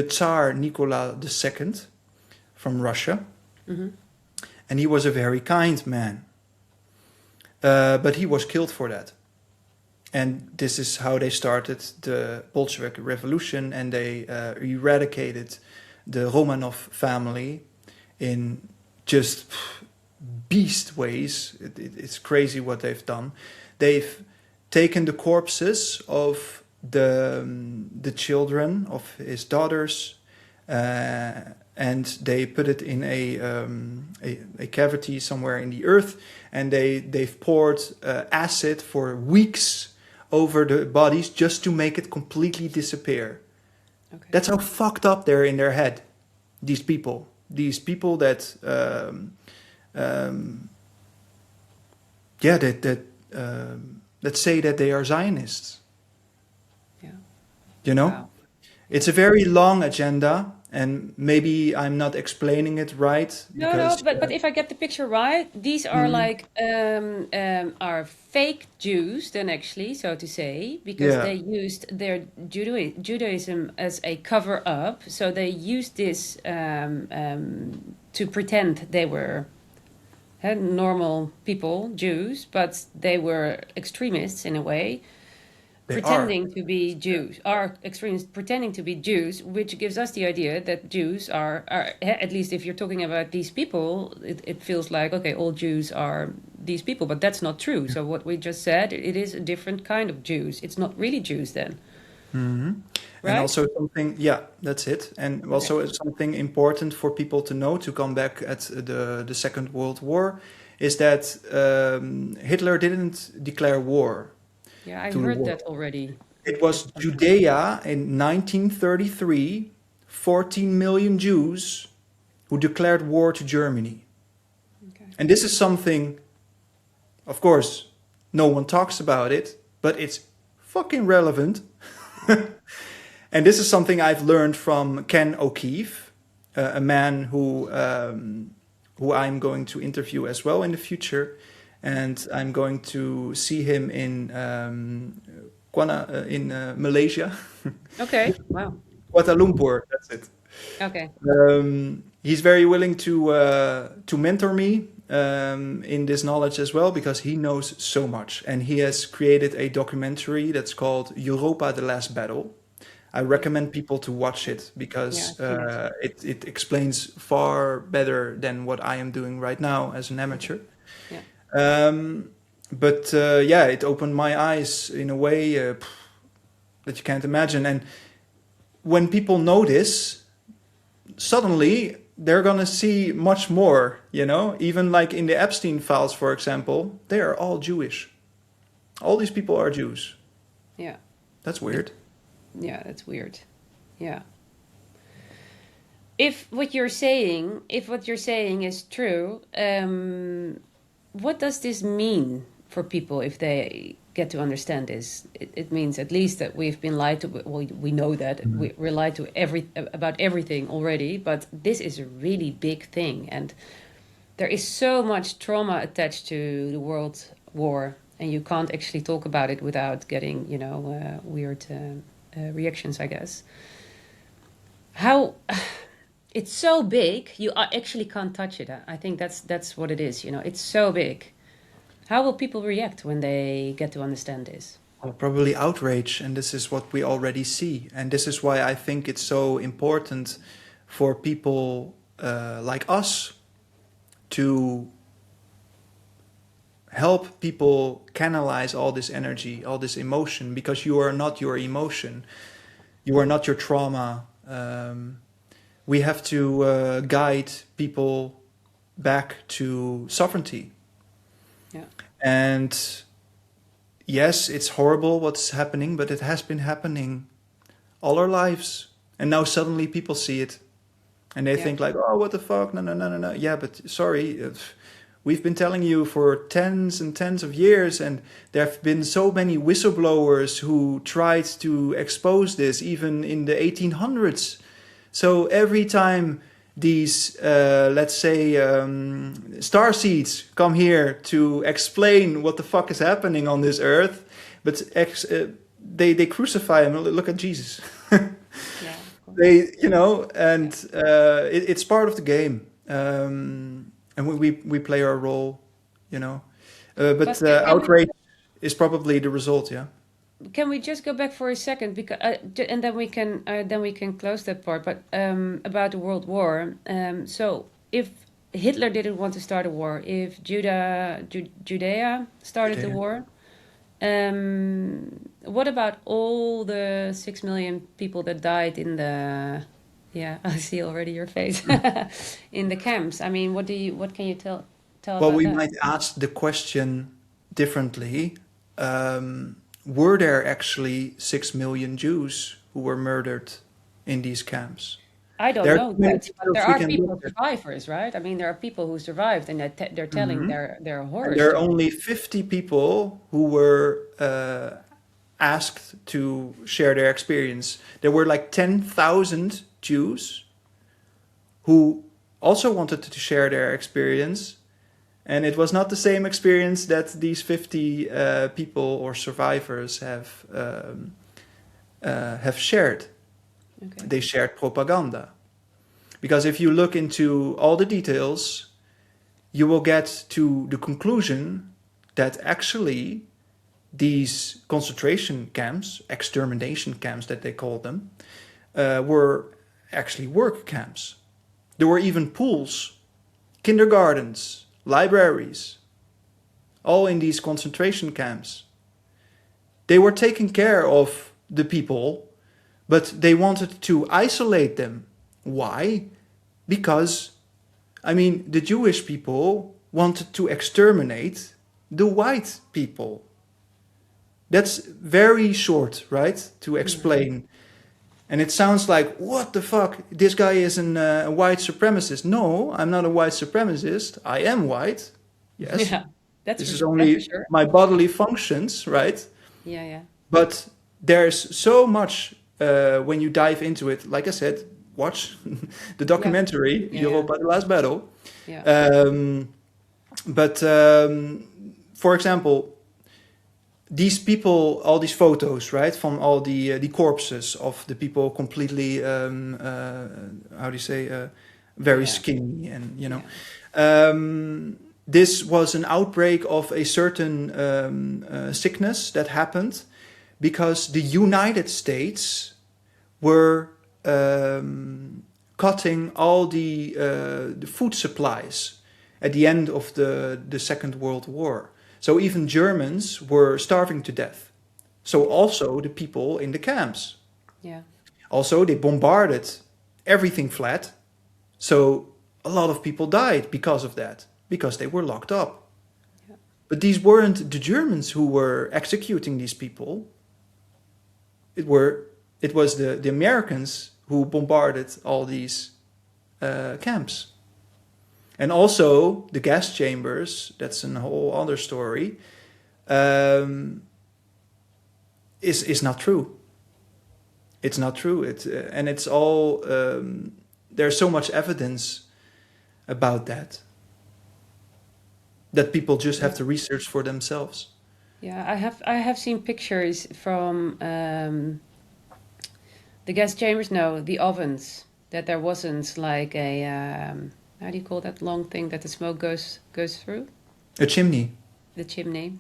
Tsar Nicola II from Russia, hmm, and he was a very kind man, but he was killed for that. And this is how they started the Bolshevik Revolution, and they eradicated the Romanov family in just beast ways. It's crazy what they've done. They've taken the corpses of the children of his daughters, and they put it in a cavity somewhere in the earth, and they've poured acid for weeks over the bodies just to make it completely disappear. okay. That's how fucked up they're in their head. These people that that say that they are Zionists. Yeah. You know, Wow. it's a very long agenda, and maybe I'm not explaining it right No, no, because but if I get the picture right, these are Mhm. like are fake Jews then actually, so to say, because Yeah, they used their Judaism as a cover up. So they used this to pretend they were normal people, Jews, but they were extremists in a way, they are. pretending to be Jews, are extremists pretending to be Jews, which gives us the idea that Jews are at least if you're talking about these people, it feels like, okay, all Jews are these people, but that's not true. So what we just said, it is a different kind of Jews. It's not really Jews then, Hmm. And right? also something, yeah, that's it. And Okay. also it's something important for people to know to come back at the Second World War is that Hitler didn't declare war Yeah, I to the heard world. that already. It was Judea in 1933, 14 million Jews who declared war to Germany. Okay. And this is something, of course, no one talks about it, but it's fucking relevant. And this is something I've learned from Ken O'Keefe, a man who I'm going to interview as well in the future, and I'm going to see him in Malaysia, Okay. Wow. Kuala Lumpur. That's it. Okay. He's very willing to mentor me in this knowledge as well because he knows so much, and he has created a documentary that's called Europa: The Last Battle. I recommend people to watch it Yeah, because I've seen it. it explains far better than what I am doing right now as an amateur. Yeah. But yeah, it opened my eyes in a way that you can't imagine. And when people know this, suddenly they're gonna see much more. You know, even like in the Epstein files, for example, they are all Jewish. All these people are Jews. Yeah. That's weird. Yeah, that's weird. Yeah. If what you're saying is true, what does this mean for people if they get to understand this? It means at least that we've been lied to. Well, we know that we're lied to about everything already, but this is a really big thing, and there is so much trauma attached to the world war, and you can't actually talk about it without getting, weird reactions, I guess. How it's so big, you actually can't touch it. I think that's what it is. It's so big. How will people react when they get to understand this? Well, probably outrage, and this is what we already see. And this is why I think it's so important for people like us to help people canalize all this energy, all this emotion, because you are not your emotion, you are not your trauma. We have to guide people back to sovereignty. Yeah. And yes, it's horrible what's happening, but it has been happening all our lives. And now suddenly people see it. And they think like, oh, what the fuck? No. Yeah, but sorry, we've been telling you for tens and tens of years, and there have been so many whistleblowers who tried to expose this even in the 1800s. So every time these, let's say, starseeds come here to explain what the fuck is happening on this earth, but they crucify him. Look at Jesus. Yeah. It's part of the game, and we play our role, but outrage is probably the result. Yeah. Can we just go back for a second, because and then we can close that part. But about the World War. So if Hitler didn't want to start a war, if Judea started the war. What about all the 6 million people that died in the? Yeah, I see already your face in the camps. I mean, what can you tell? Well, about we that? Might ask the question differently. Were there actually 6 million Jews who were murdered in these camps? I don't know that, but there are people survivors, right? I mean, there are people who survived, and they're telling their horror. And there are only 50 people who were asked to share their experience. There were like 10,000 Jews who also wanted to share their experience, and it was not the same experience that these 50 people or survivors have shared. Okay. They shared propaganda. Because if you look into all the details, you will get to the conclusion that actually these concentration camps, extermination camps that they call them, were actually work camps. There were even pools, kindergartens, libraries, all in these concentration camps. They were taking care of the people, but they wanted to isolate them. Why? Because, the Jewish people wanted to exterminate the white people. That's very short, right, to explain. And it sounds like, what the fuck? This guy is a white supremacist. No, I'm not a white supremacist. I am white. Yes. Yeah, this is only my bodily functions, right? Yeah. But there's so much when you dive into it. Like I said, watch the documentary Europa: The Last Battle. Yeah. For example, these people, all these photos, right, from all the corpses of the people completely, very skinny, and this was an outbreak of a certain sickness that happened because the United States were cutting all the food supplies at the end of the Second World War. So even Germans were starving to death. So also the people in the camps. Yeah. Also, they bombarded everything flat. So a lot of people died because of that, because they were locked up. Yeah. But these weren't the Germans who were executing these people. It was the Americans who bombarded all these camps. And also the gas chambers, that's a whole other story, is not true. It's not true. And it's all, there's so much evidence about that people just have to research for themselves. Yeah, I have seen pictures from the gas chambers, the ovens, that there wasn't like a... how do you call that long thing that the smoke goes through? A chimney. The chimney.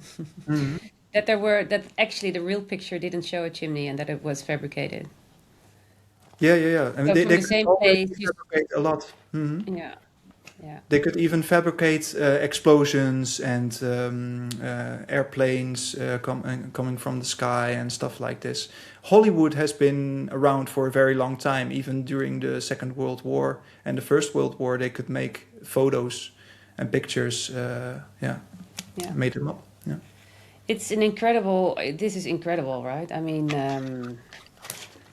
Mm-hmm. That actually the real picture didn't show a chimney and that it was fabricated. Yeah. I mean, they could always fabricate a lot. Mm-hmm. Yeah. They could even fabricate explosions and airplanes coming from the sky and stuff like this. Hollywood has been around for a very long time. Even during the Second World War and the First World War, they could make photos and pictures. Yeah, Yeah. made them up. Yeah. It's an incredible. This is incredible, right? I mean,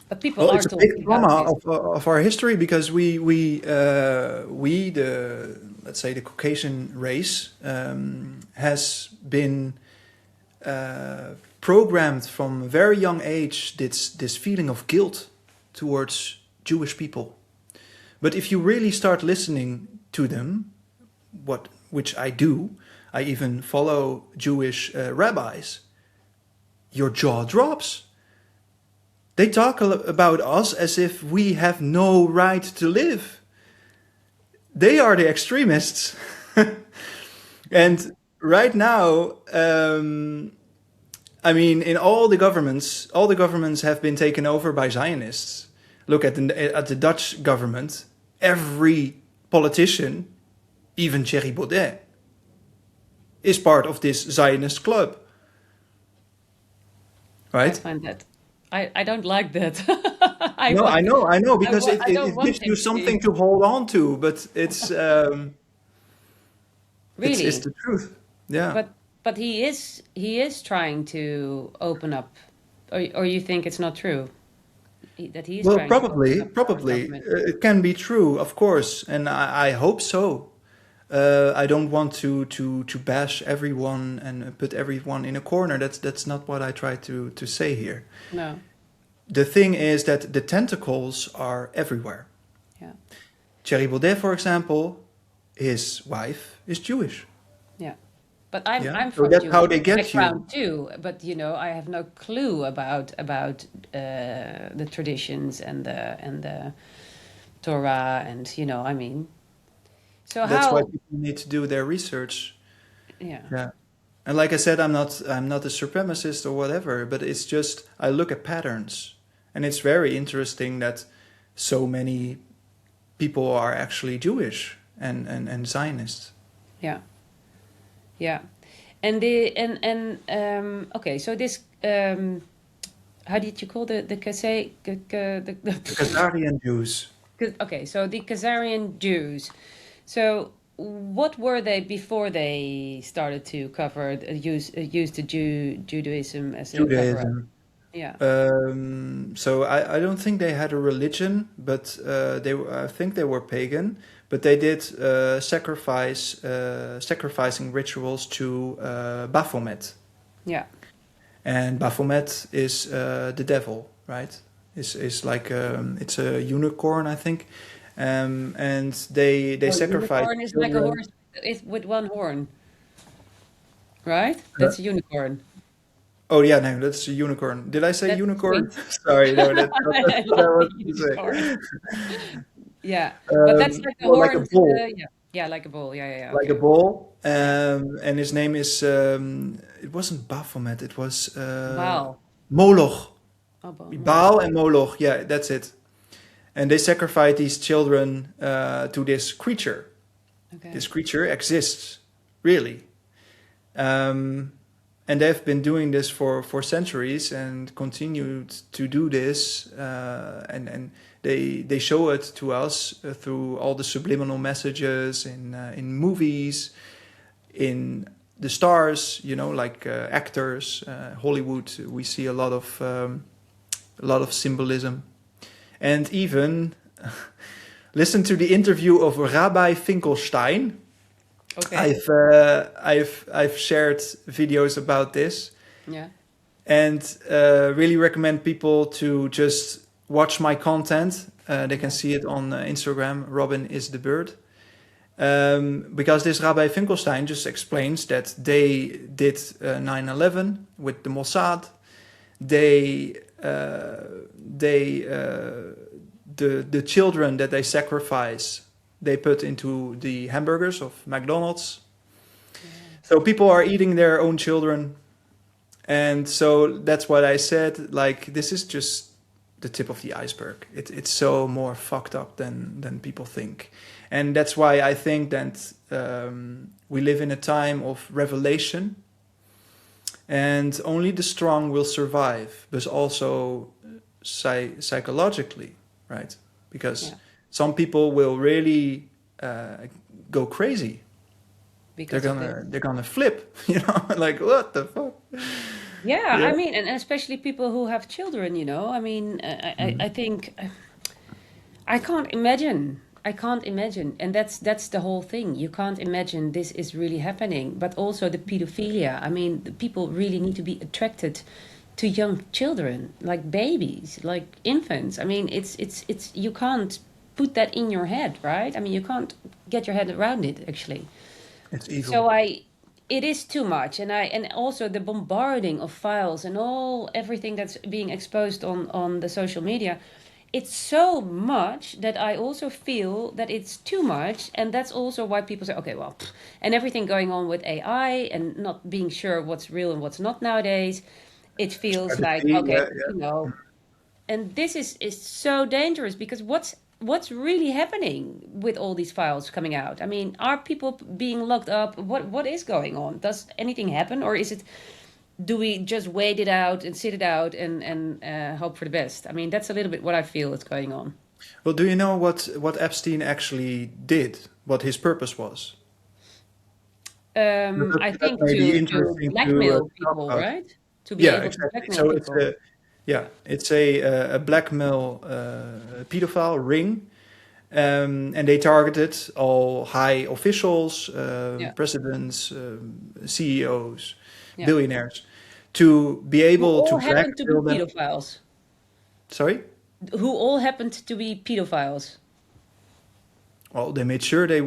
but people Well, are it's a big talking about trauma this. of our history because we the, let's say, the Caucasian race has been programmed from a very young age this feeling of guilt towards Jewish people. But if you really start listening to them, which I do, I even follow Jewish rabbis, your jaw drops. They talk about us as if we have no right to live. They are the extremists. And right now, I mean, in all the governments have been taken over by Zionists. Look at the Dutch government. Every politician, even Thierry Baudet, is part of this Zionist club. I Right? find that. I don't like that. No, I know, because I don't it want gives him you to something be. to hold on to, but it's it's Really, the truth. Yeah. but he is trying to open up, or you think it's not true that he is Well, trying to open up our probably government? it can be true, of course, and I hope so. I don't want to bash everyone and put everyone in a corner. That's not what I try to say here. No. The thing is that the tentacles are everywhere. Yeah. Thierry Baudet, for example, his wife is Jewish. Yeah. But I'm Yeah, I'm so from that's how Jewish they get you. background too. But I have no clue about the traditions and the Torah and I mean. So That's why how? people need to do their research. Yeah. Yeah. And like I said, I'm not a supremacist or whatever, but it's just I look at patterns, and it's very interesting that so many people are actually Jewish and Zionist. Yeah. Yeah. And okay, so this how did you call the Kazay The Khazarian Jews. okay, so the Khazarian Jews. So what were they before they started to use the Judaism as a cover up? Judaism. Yeah. So I don't think they had a religion, but I think they were pagan. But they did sacrificing rituals to Baphomet, Yeah. and Baphomet is the devil, right? Is like it's a unicorn, I think, and they Oh, sacrifice unicorn is like a children. horse with one horn, right? Uh, That's a unicorn. oh yeah, no, that's a unicorn. Did I say That's unicorn? sweet. Sorry, no, that's not I what I love the wanted to unicorn. say. Yeah, but that's like the More like a horns. bull. Yeah, yeah, like a bull. Yeah, yeah, yeah. Like a Okay. bull, Yeah. and his name is it wasn't Baphomet, it was Baal. Moloch. Oh, Moloch. Baal and Moloch, yeah, that's it. And they sacrifice these children to this creature. Okay. This creature exists, really. And they've been doing this for centuries and continued to do this. And they show it to us through all the subliminal messages in movies, in the stars, like actors, Hollywood. We see a lot of symbolism, and even listen to the interview of Rabbi Finkelstein. Okay. I've shared videos about this, Yeah. and really recommend people to just watch my content. They can Yeah. see it on Instagram. Robin is the bird. Because this Rabbi Finkelstein just explains that they did 9/11 with the Mossad. The children that they sacrifice, they put into the hamburgers of McDonald's. Yeah. So people are eating their own children, and so that's what I said. Like, this is just the tip of the iceberg. It's so more fucked up than people think, and that's why I think that we live in a time of revelation, and only the strong will survive, but also psychologically, right? Because Yeah. some people will really go crazy. because of this. they're gonna flip, like what the fuck? Yeah, Yeah. I mean, and especially people who have children, I mean, I think I can't imagine. I can't imagine, and that's the whole thing. You can't imagine this is really happening. But also the pedophilia. I mean, the people really need to be attracted to young children, like babies, like infants. I mean, it's you can't put that in your head, right? I mean, you can't get your head around it actually. It's evil. So it is too much, and also the bombarding of files and everything that's being exposed on the social media. It's so much that I also feel that it's too much, and that's also why people say, okay, well, and everything going on with AI and not being sure what's real and what's not nowadays. It feels like, Strategy, okay, yeah, yeah. and this is so dangerous because what's really happening with all these files coming out? I mean, are people being locked up? What is going on? Does anything happen, or do we just wait it out and sit it out and hope for the best? I mean, that's a little bit what I feel is going on. Well, do you know what Epstein actually did? What his purpose was? I That think may be to interesting blackmail to talk people, about. right? To be Yeah, able to exactly. blackmail So it's people. a blackmail pedophile ring, and they targeted all high officials, Yeah, presidents, CEOs, yeah. billionaires, to be Who able to all happened to be blackmail them. pedophiles? Sorry? Who all happened to be pedophiles? Well, they made sure they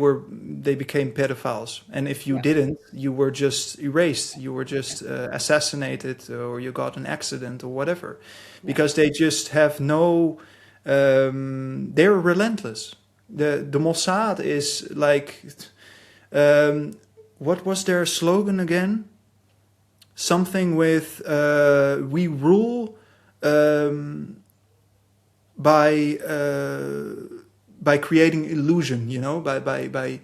became pedophiles, and if you Yeah, didn't, you were just erased. You were just assassinated, or you got an accident, or whatever, yeah. because they just have no. They're relentless. The Mossad is like, what was their slogan again? Something with "We rule by." By creating illusion, by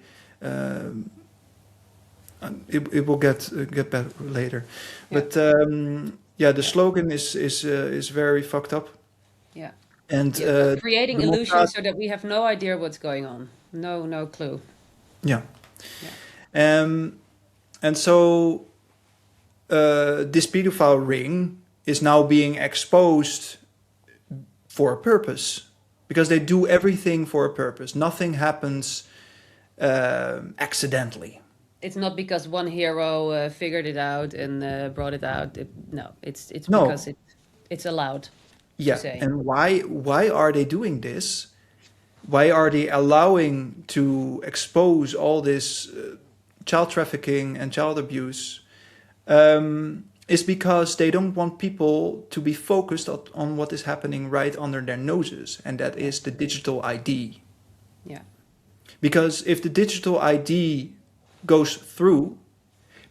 it will get better later, Yeah, but yeah, the yeah, slogan is very fucked up, yeah. and Yeah, so creating the Mossad, illusions so that we have no idea what's going on. No clue. yeah, Yeah, and so this pedophile ring is now being exposed for a purpose. Because they do everything for a purpose. Nothing happens accidentally. it's not because one hero figured it out and brought it out. No, it's because No. it's allowed to Yeah. say. And why are they doing this? Why are they allowing to expose all this child trafficking and child abuse? Is because they don't want people to be focused on what is happening right under their noses, and that is the digital ID. Yeah, Because if the digital ID goes through,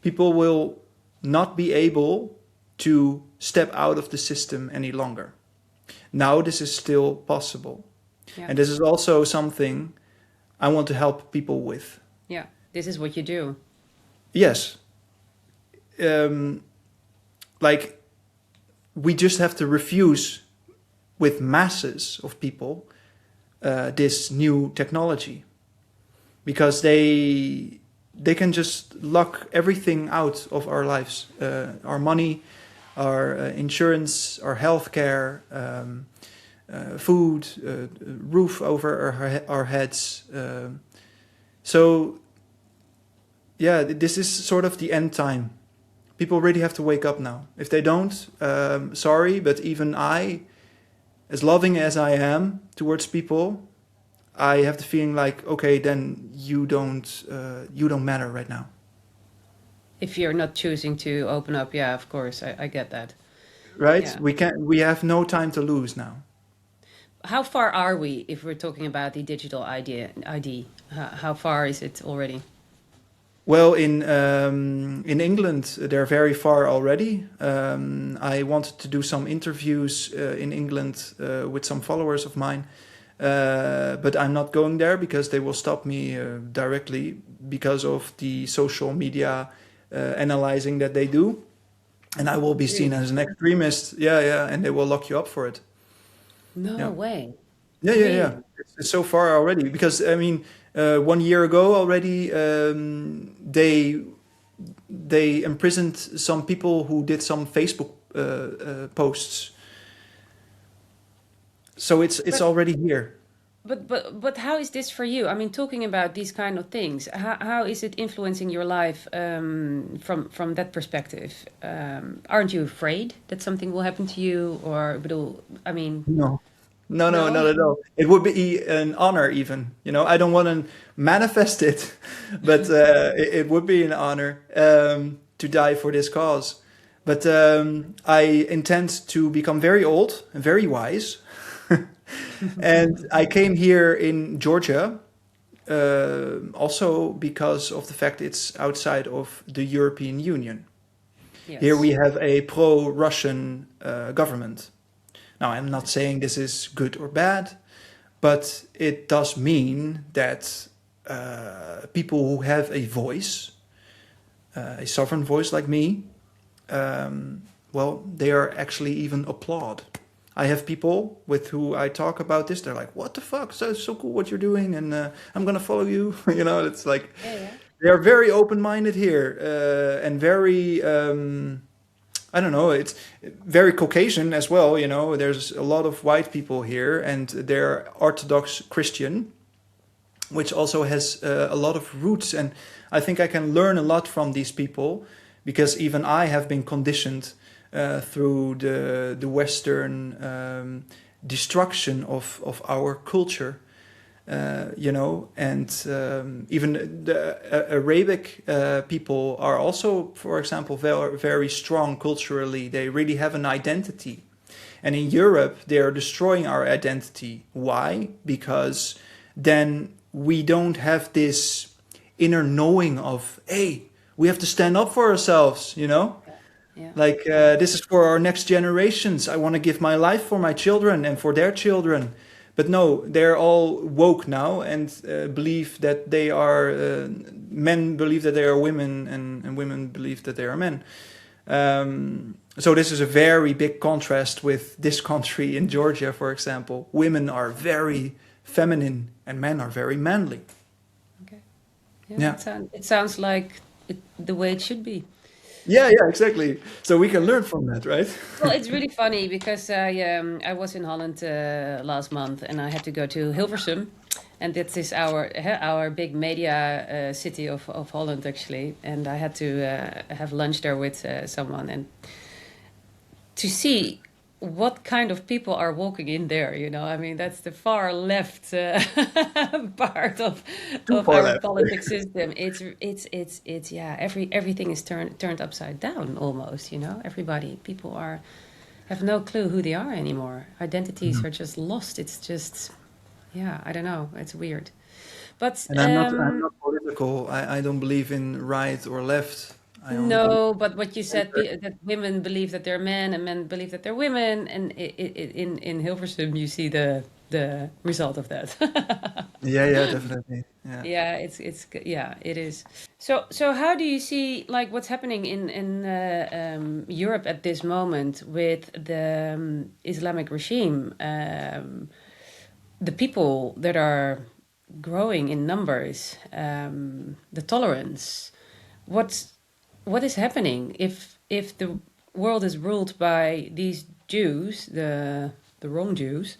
people will not be able to step out of the system any longer. Now this is still possible. yeah, And this is also something I want to help people with. yeah. This is what you do. Yes. Like, we just have to refuse with masses of people this new technology, because they can just lock everything out of our lives, our money, our insurance, our healthcare, food, roof over our heads. So yeah, this is sort of the end time. People really have to wake up now. If they don't, sorry, but even I, as loving as I am towards people, I have the feeling like, okay, then you don't matter right now. If you're not choosing to open up, yeah, of course, I get that. Right? Yeah. We have no time to lose now. How far are we if we're talking about the digital ID? How far is it already? Well, in England, they're very far already. I wanted to do some interviews in England with some followers of mine, but I'm not going there because they will stop me directly because of the social media analyzing that they do, and I will be seen Really? as an extremist. Yeah, yeah, and they will lock you up for it. No Yeah. way. Yeah, yeah, yeah. Really? It's so far already because I mean, 1 year ago already, they imprisoned some people who did some Facebook posts. So it's already here. But how is this for you? I mean, talking about these kind of things, how is it influencing your life from that perspective? Aren't you afraid that something will happen to you, or I mean, No. No, no, no? not at all. It would be an honor, even. I don't want to manifest it, but it would be an honor to die for this cause. But I intend to become very old and very wise. And I came here in Georgia also because of the fact it's outside of the European Union. Here Yes. we have a pro-Russian government. Now, I'm not saying this is good or bad, but it does mean that people who have a voice, a sovereign voice like me, well, they are actually even applaud. I have people with who I talk about this. They're like, "What the fuck? So cool what you're doing, and I'm gonna follow you." It's like Yeah. they are very open-minded here and very. I don't know. It's very Caucasian as well. There's a lot of white people here, and they're Orthodox Christian, which also has a lot of roots. And I think I can learn a lot from these people because even I have been conditioned through the Western destruction of our culture. And even the Arabic people are also, for example, very, very strong culturally. They really have an identity. And in Europe, they are destroying our identity. Why? Because then we don't have this inner knowing of, hey, we have to stand up for ourselves, Yeah. Like, this is for our next generations. I want to give my life for my children and for their children. But no, they're all woke now and believe that they are, men believe that they are women and women believe that they are men. So this is a very big contrast with this country in Georgia, for example. Women are very feminine and men are very manly. Okay. Yeah. It sounds like the way it should be. Yeah, exactly. So we can learn from that, right? Well, it's really funny because I was in Holland last month and I had to go to Hilversum, and this is our big media city of Holland actually, and I had to have lunch there with someone and to see what kind of people are walking in there. I mean, that's the far left part of Too far our left. politics system. It's yeah. Everything is turned upside down almost. People have no clue who they are anymore. Identities are just lost. It's just, yeah, I don't know. It's weird. But And I'm not political. I don't believe in right or left. I only believe no, but what you said, that women believe that they're men and men believe that they're women, and in Hilversum you see the result of that. yeah, definitely. Yeah. Yeah, yeah, it is. So how do you see like what's happening in Europe at this moment with the Islamic regime? The people that are growing in numbers, the tolerance. What is happening if the world is ruled by these Jews, the wrong Jews?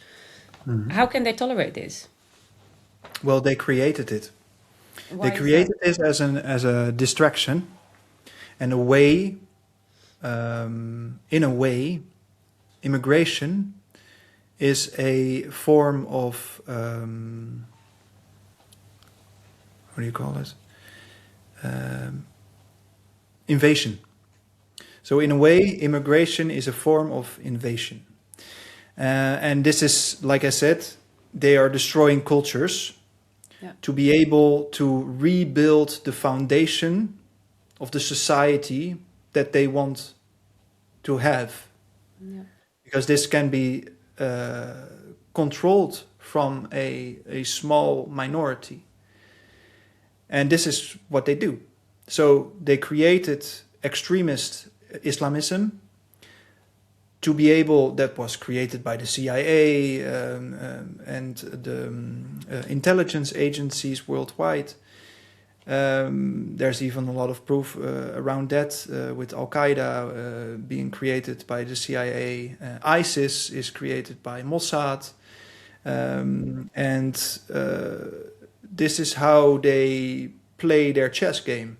How can they tolerate this? Well, they created it. Why They is that? created this as a distraction and a way. In a way, immigration is a form of what do you call it? Invasion. So in a way, immigration is a form of invasion. And this is, like I said, they are destroying cultures Yeah. to be able to rebuild the foundation of the society that they want to have. Yeah. Because this can be controlled from a small minority. And this is what they do. So they created extremist Islamism to be able, that was created by the CIA and the intelligence agencies worldwide. There's even a lot of proof around that with Al-Qaeda being created by the CIA. ISIS is created by Mossad. And this is how they play their chess game.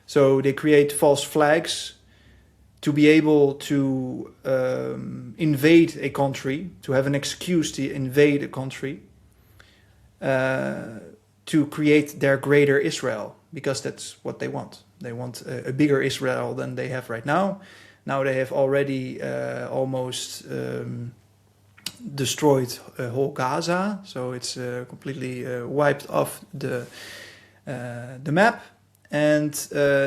So they create false flags to be able to invade a country, to have an excuse to invade a country, to create their greater Israel, because that's what they want. They want a bigger Israel than they have right now. Now they have already almost destroyed whole Gaza, so it's completely wiped off the map. And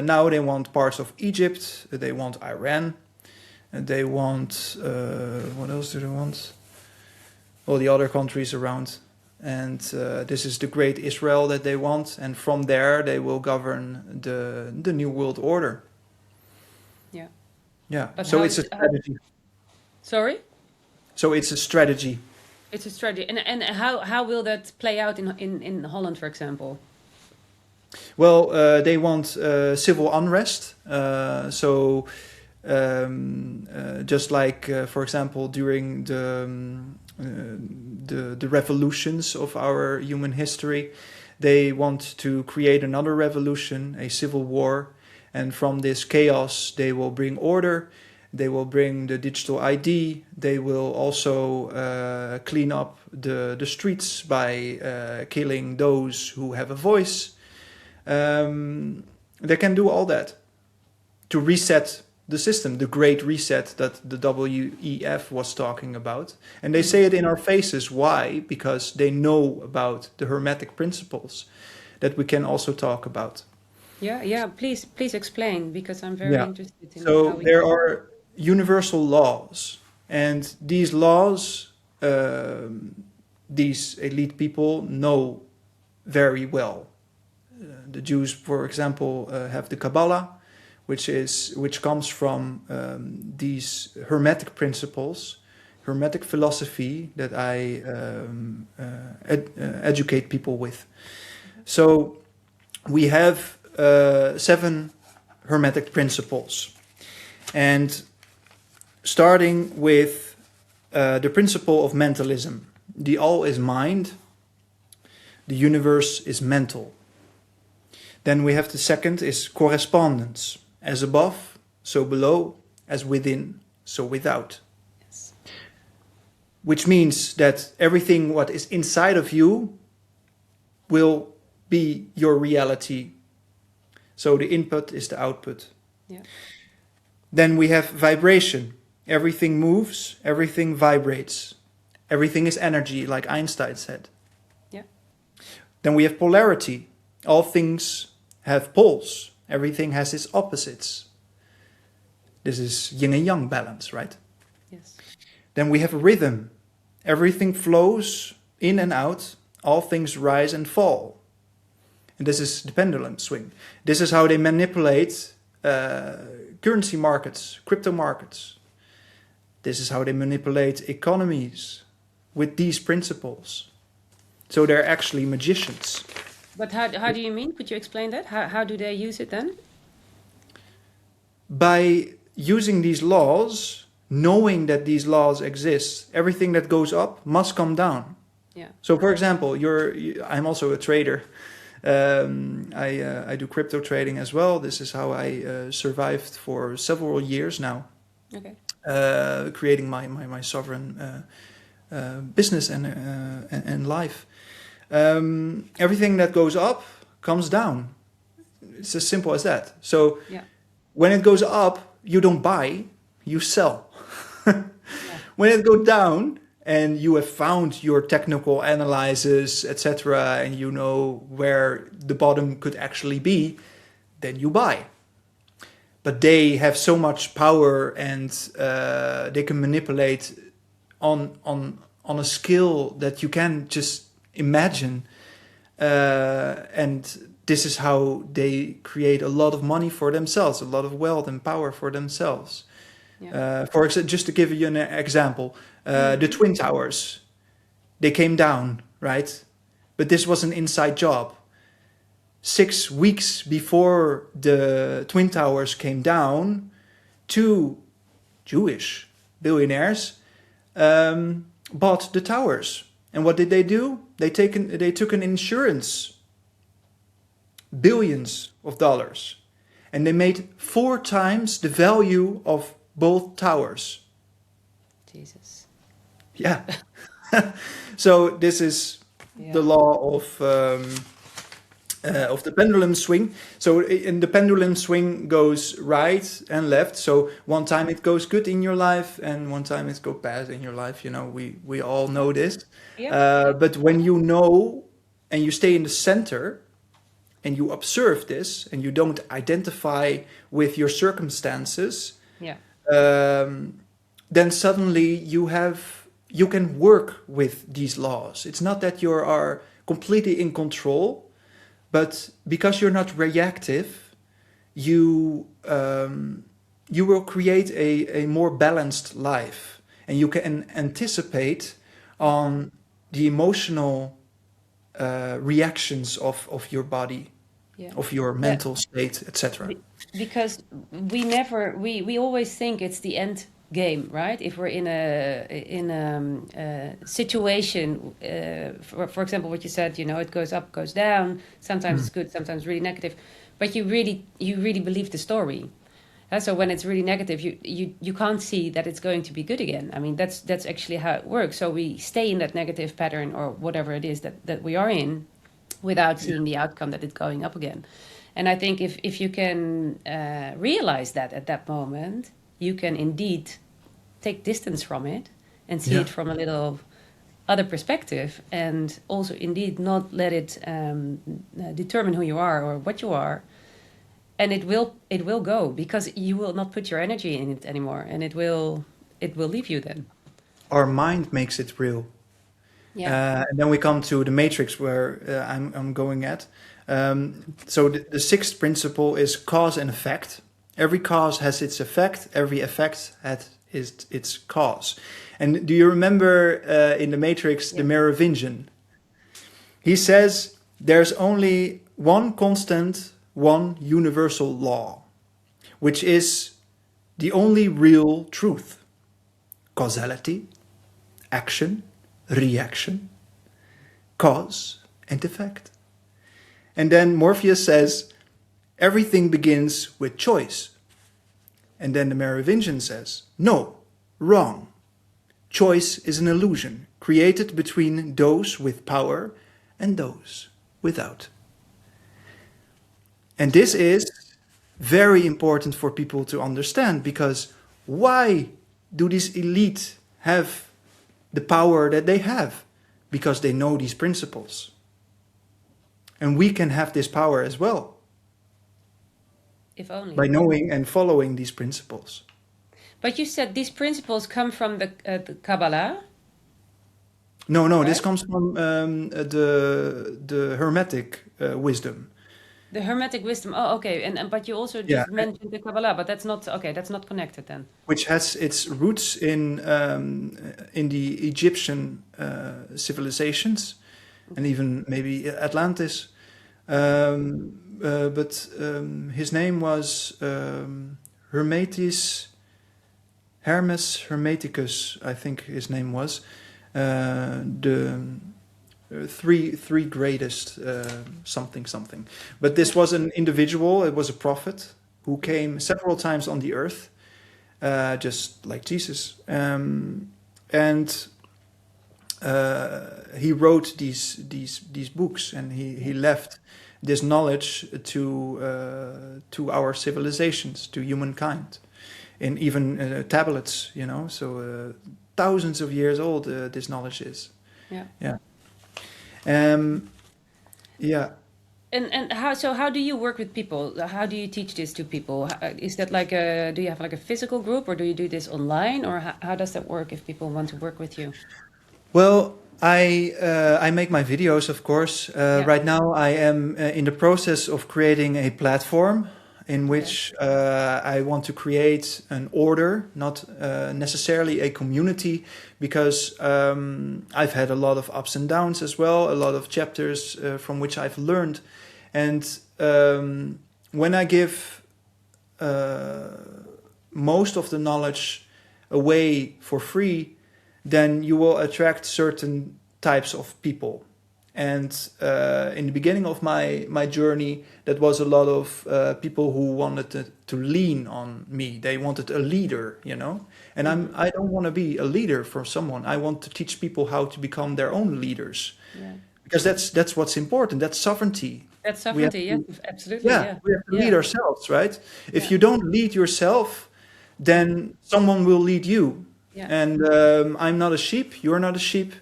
now they want parts of Egypt, they want Iran, and they want, what else do they want? All the other countries around. And this is the great Israel that they want, and from there they will govern the new world order. Yeah. Yeah, But so how it's a strategy. Sorry? So it's a strategy. It's a strategy. And how will that play out in Holland, for example? Well, they want civil unrest. Just like, for example, during the revolutions of our human history, they want to create another revolution, a civil war, and from this chaos they will bring order. They will bring the digital ID. They will also clean up the streets by killing those who have a voice. They can do all that to reset the system, the great reset that the WEF was talking about. And they say it in our faces. Why? Because they know about the Hermetic principles that we can also talk about. Yeah. Please explain, because I'm very interested in So how we there are universal laws, and these laws, these elite people know very well. The Jews, for example, have the Kabbalah, which comes from these Hermetic principles, Hermetic philosophy that I educate people with. So we have 7 Hermetic principles, and starting with the principle of mentalism. The all is mind, the universe is mental. Then we have the second is correspondence. As above, so below, as within, so without. Yes. Which means that everything what is inside of you will be your reality. So the input is the output. Yeah. Then we have vibration. Everything moves, everything vibrates. Everything is energy, like Einstein said. Yeah. Then we have polarity. All things have poles. Everything has its opposites. This is yin and yang balance, right? Yes. Then we have rhythm. Everything flows in and out. All things rise and fall. And this is the pendulum swing. This is how they manipulate currency markets, crypto markets. This is how they manipulate economies with these principles. So they're actually magicians. But how do you mean? Could you explain that? How do they use it then? By using these laws, knowing that these laws exist, everything that goes up must come down. Yeah. So, for example, I'm also a trader. I do crypto trading as well. This is how I survived for several years now. Okay. Creating my sovereign business and life. Everything that goes up comes down. It's as simple as that. So when it goes up, you don't buy, you sell. When it goes down and you have found your technical analysis, etc., and you know where the bottom could actually be, then you buy. But they have so much power, and they can manipulate on a skill that you can just imagine. And this is how they create a lot of money for themselves, a lot of wealth and power for themselves. Yeah. Just to give you an example, the Twin Towers, they came down, right? But this was an inside job. 6 weeks before the Twin Towers came down, two Jewish billionaires bought the towers. And what did they do? They took an insurance, billions of dollars, and they made 4 times the value of both towers. Jesus. Yeah. So this is the law of the pendulum swing. So in the pendulum swing goes right and left. So one time it goes good in your life, and one time it goes bad in your life. You know, we all know this. Yeah. But when you know and you stay in the center and you observe this and you don't identify with your circumstances, Yeah. then suddenly you can work with these laws. It's not that you are completely in control, but because you're not reactive, you will create a more balanced life, and you can anticipate on the emotional reactions of your body, of your mental state, etc. Because we always think it's the end game, right? If we're in a situation, for example, what you said, you know, it goes up, goes down. Sometimes it's good, sometimes really negative, but you really believe the story. So when it's really negative, you can't see that it's going to be good again. I mean, that's actually how it works. So we stay in that negative pattern or whatever it is that we are in, without seeing the outcome that it's going up again. And I think if you can realize that at that moment, you can indeed take distance from it and see it from a little other perspective, and also indeed not let it determine who you are or what you are. And it will go, because you will not put your energy in it anymore, and it will leave you then. Our mind makes it real. Yeah. And then we come to the matrix where I'm going at. So the sixth principle is cause and effect. Every cause has its effect. Every effect has its cause. And do you remember in the matrix, the Merovingian? He says there's only one constant, one universal law, which is the only real truth. Causality, action, reaction, cause and effect. And then Morpheus says, everything begins with choice. And then the Merovingian says, no, wrong. Choice is an illusion created between those with power and those without. And this is very important for people to understand, because why do these elite have the power that they have? Because they know these principles. And we can have this power as well. If only. By knowing and following these principles. But you said these principles come from the Kabbalah? No, right? This comes from the Hermetic wisdom. The Hermetic wisdom. Oh, okay. But you also just mentioned the Kabbalah, but that's not okay. That's not connected then. Which has its roots in the Egyptian civilizations, and even maybe Atlantis. But his name was Hermes Hermeticus, I think his name was. The three greatest something. But this was an individual, it was a prophet who came several times on the earth, just like Jesus. And he wrote these books, and he left this knowledge to our civilizations, to humankind, in even tablets, you know. So thousands of years old this knowledge is. Yeah. And how do you work with people? How do you teach this to people? Is that like do you have like a physical group, or do you do this online, or how does that work if people want to work with you? Well, I make my videos, of course. Right now I am in the process of creating a platform, in which I want to create an order, not necessarily a community, because I've had a lot of ups and downs as well, a lot of chapters from which I've learned. And when I give most of the knowledge away for free, then you will attract certain types of people. And in the beginning of my journey, that was a lot of people who wanted to lean on me. They wanted a leader, you know. And I don't want to be a leader for someone. I want to teach people how to become their own leaders. Yeah. Because that's what's important. That's sovereignty. That's sovereignty, yeah, absolutely. Yeah, we have to lead ourselves, right? If you don't lead yourself, then someone will lead you. Yeah. And I'm not a sheep, you're not a sheep.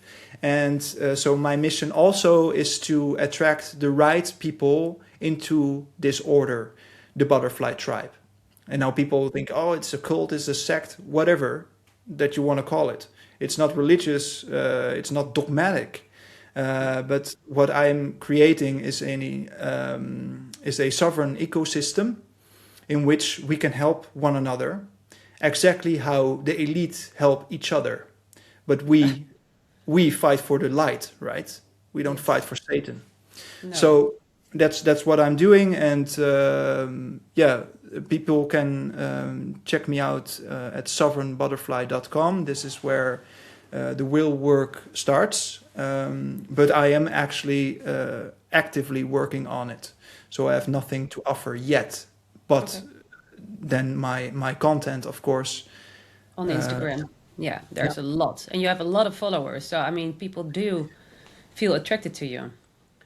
And so my mission also is to attract the right people into this order, the butterfly tribe. And now people think, oh, it's a cult, it's a sect, whatever that you want to call it. It's not religious, it's not dogmatic. But what I'm creating is a sovereign ecosystem in which we can help one another, exactly how the elite help each other. But we fight for the light, right? We don't fight for Satan. No. So that's what I'm doing, and people can check me out at sovereignbutterfly.com. This is where the will work starts, but I am actually actively working on it. So I have nothing to offer yet, but then my content, of course, on Instagram. Yeah, there's a lot. And you have a lot of followers. So, I mean, people do feel attracted to you.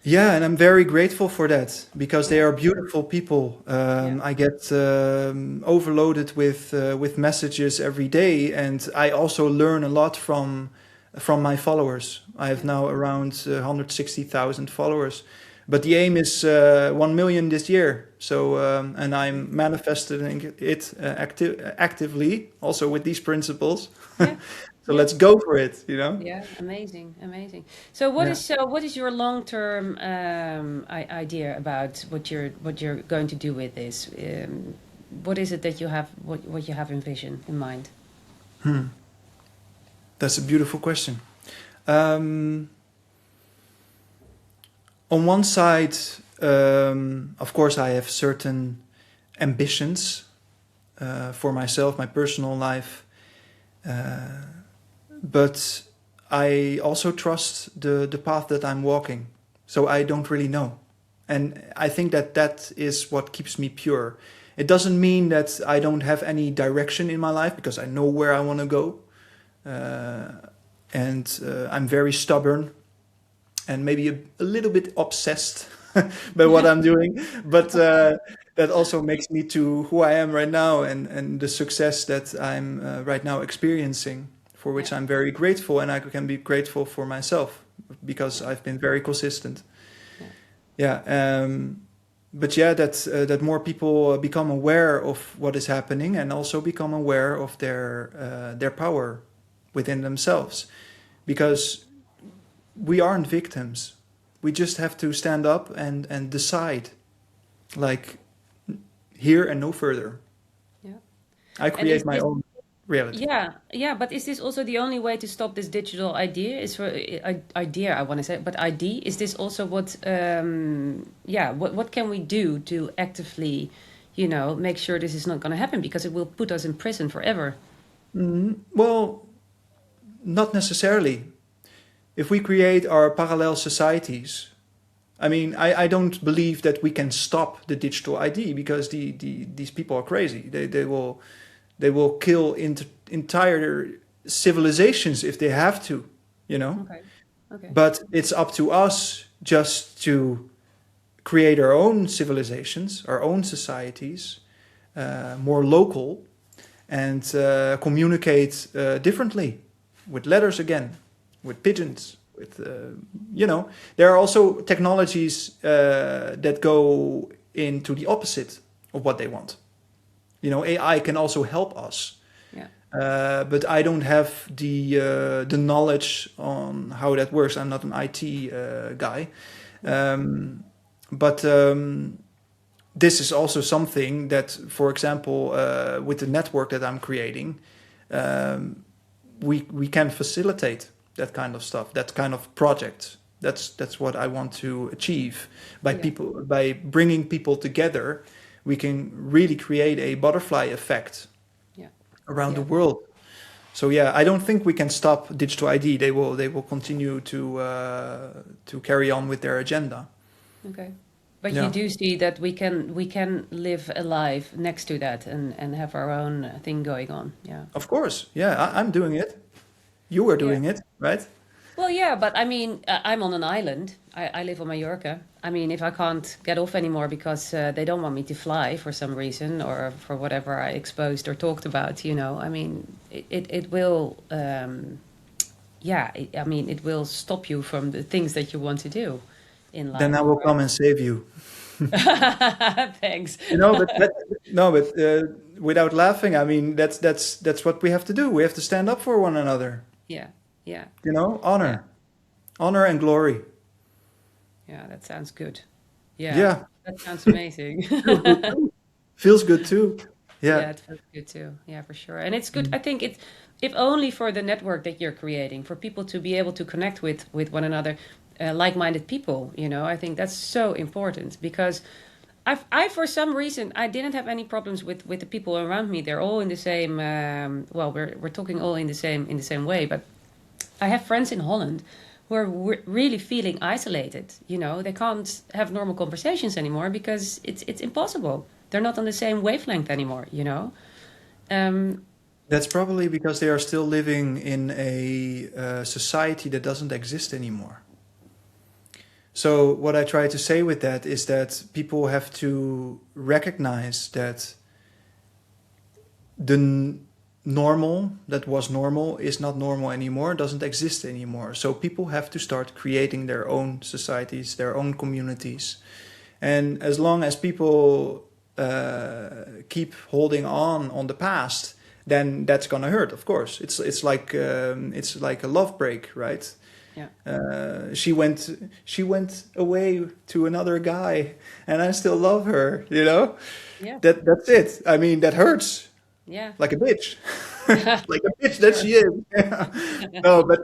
Yeah, and I'm very grateful for that, because they are beautiful people. I get overloaded with messages every day, and I also learn a lot from my followers. I have now around 160,000 followers. But the aim is 1 million this year. So, and I'm manifesting it actively, also with these principles. Yeah. So let's go for it, you know? Yeah, amazing, amazing. So what is your long-term idea about what you're going to do with this? What is it that you have, what you have envisioned in mind? That's a beautiful question. On one side, of course, I have certain ambitions for myself, my personal life, but I also trust the path that I'm walking. So I don't really know. And I think that is what keeps me pure. It doesn't mean that I don't have any direction in my life, because I know where I want to go. And I'm very stubborn, and maybe a little bit obsessed by what I'm doing. But that also makes me to who I am right now, and the success that I'm right now experiencing, for which I'm very grateful. And I can be grateful for myself, because I've been very consistent. That more people become aware of what is happening, and also become aware of their power within themselves. Because we aren't victims. We just have to stand up and decide, like, here and no further. Yeah. I create my own reality. Yeah. But is this also the only way to stop this digital idea? I want to say, but ID, is this also what can we do to actively, make sure this is not going to happen? Because it will put us in prison forever. Well, not necessarily. If we create our parallel societies, I mean, I don't believe that we can stop the digital ID, because these people are crazy. They will kill entire civilizations if they have to, Okay. But it's up to us just to create our own civilizations, our own societies, more local, and communicate differently, with letters again, with pigeons, with there are also technologies that go into the opposite of what they want. AI can also help us. Yeah. But I don't have the knowledge on how that works. I'm not an IT guy. But this is also something that, for example, with the network that I'm creating, we can facilitate that kind of stuff, that kind of project. That's what I want to achieve by Yeah. people, by bringing people together. We can really create a butterfly effect Yeah. around the Yeah. world. So yeah, I don't think we can stop digital ID. They will continue to carry on with their agenda. Okay. But you Yeah, do see that we can live a life next to that and have our own thing going on. Yeah. of course. Yeah, I'm doing it. You are Yeah. doing it, right? Well, yeah, but I mean, I'm on an island. I live on Mallorca. I mean, if I can't get off anymore because they don't want me to fly for some reason or for whatever I exposed or talked about, I mean, it will, yeah, I mean, it will stop you from the things that you want to do in Then I life, will right? come and save you. Thanks. But without laughing, I mean that's what we have to do. We have to stand up for one another. Yeah, yeah, yeah, Honor and glory. yeah, that sounds good. Yeah, Yeah, that sounds amazing. feels good too. Feels good too. Yeah. Yeah, it feels good too. Yeah, for sure. And it's good. I think it's if only for the network that you're creating, for people to be able to connect with one another, like-minded people. I think that's so important because I for some reason I didn't have any problems with the people around me. They're all in the same. Well, we're talking all in the same way, but I have friends in Holland who are really feeling isolated. They can't have normal conversations anymore because it's impossible. They're not on the same wavelength anymore. Um, That's probably because they are still living in a society that doesn't exist anymore. So what I try to say with that is that people have to recognize that the normal that was normal is not normal anymore, doesn't exist anymore. So people have to start creating their own societies, their own communities. And as long as people keep holding on the past, then that's gonna hurt. Of course, it's like a love break, right? yeah, She went away to another guy, and I still love her. yeah, That's it. I mean, that hurts yeah, like a bitch, like a bitch that she is. No, but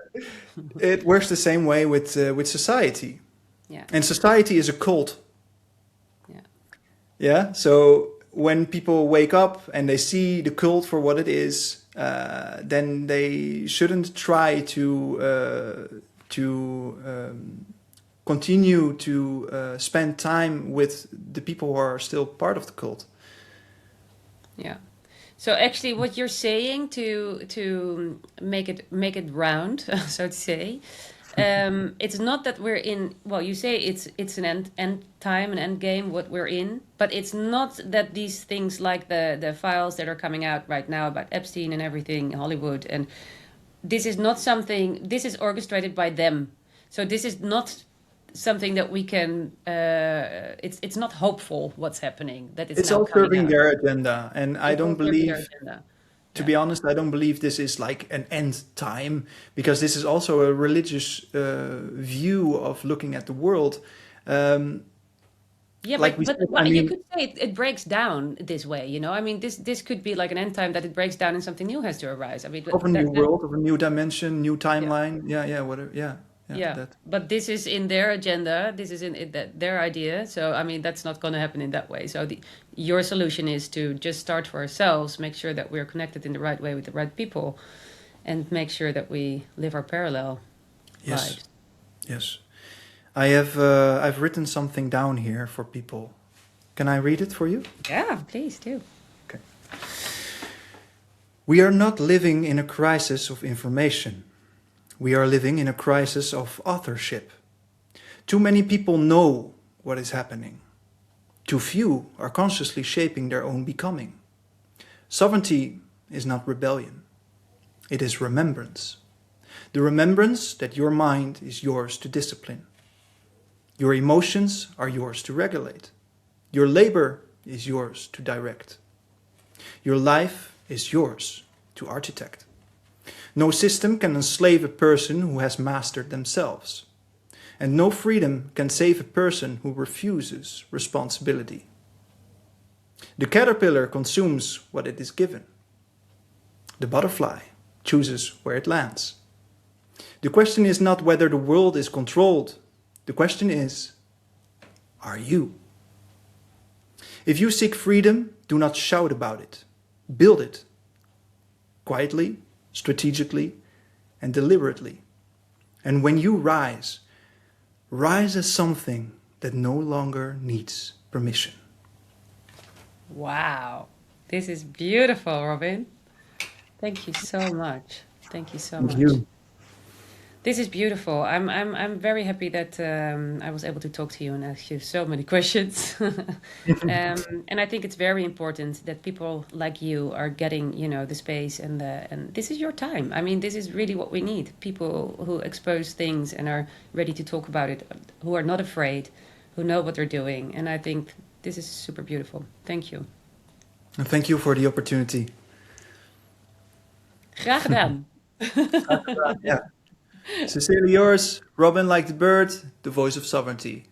it works the same way with society, yeah, and society is a cult. yeah, Yeah. So when people wake up and they see the cult for what it is, then they shouldn't try to continue to spend time with the people who are still part of the cult. yeah. So actually, what you're saying to make it round, so to say, it's not that we're in. Well, you say it's an end time, an end game, what we're in, but it's not that these things like the files that are coming out right now about Epstein and everything, Hollywood, and this is not something. This is orchestrated by them. So this is not something that we can. It's not hopeful what's happening that it's It's now all coming serving out. their agenda, and I It's all don't serving their believe, agenda. to Yeah. be honest, I don't believe this is like an end time, because this is also a religious view of looking at the world. Um, Yeah, like but we but, said, I but you mean, could say it breaks down this way. I mean, this could be like an end time that it breaks down and something new has to arise. I mean, of a new that world, of a new dimension, new yeah, timeline. Yeah, whatever. Yeah, yeah. that. But this is in their agenda. This is in their idea. So I mean, that's not going to happen in that way. So your solution is to just start for ourselves, make sure that we're connected in the right way with the right people, and make sure that we live our parallel Yes, lives. yes. I've written something down here for people. Can I read it for you? Yeah, please do. Okay. We are not living in a crisis of information. We are living in a crisis of authorship. Too many people know what is happening. Too few are consciously shaping their own becoming. Sovereignty is not rebellion. It is remembrance. The remembrance that your mind is yours to discipline. Your emotions are yours to regulate. Your labor is yours to direct. Your life is yours to architect. No system can enslave a person who has mastered themselves. And no freedom can save a person who refuses responsibility. The caterpillar consumes what it is given. The butterfly chooses where it lands. The question is not whether the world is controlled. The question is, are you? If you seek freedom, do not shout about it. Build it. Quietly, strategically, and deliberately. And when you rise, rise as something that no longer needs permission. Wow. This is beautiful, Robin. Thank you so much. Thank you so Thank much. you. This is beautiful. I'm very happy that I was able to talk to you and ask you so many questions. And I think it's very important that people like you are getting, the space and this is your time. I mean, this is really what we need. People who expose things and are ready to talk about it, who are not afraid, who know what they're doing. And I think this is super beautiful. Thank you. And thank you for the opportunity. Graag gedaan. Yeah. Sincerely yours, Robin like the bird, the voice of sovereignty.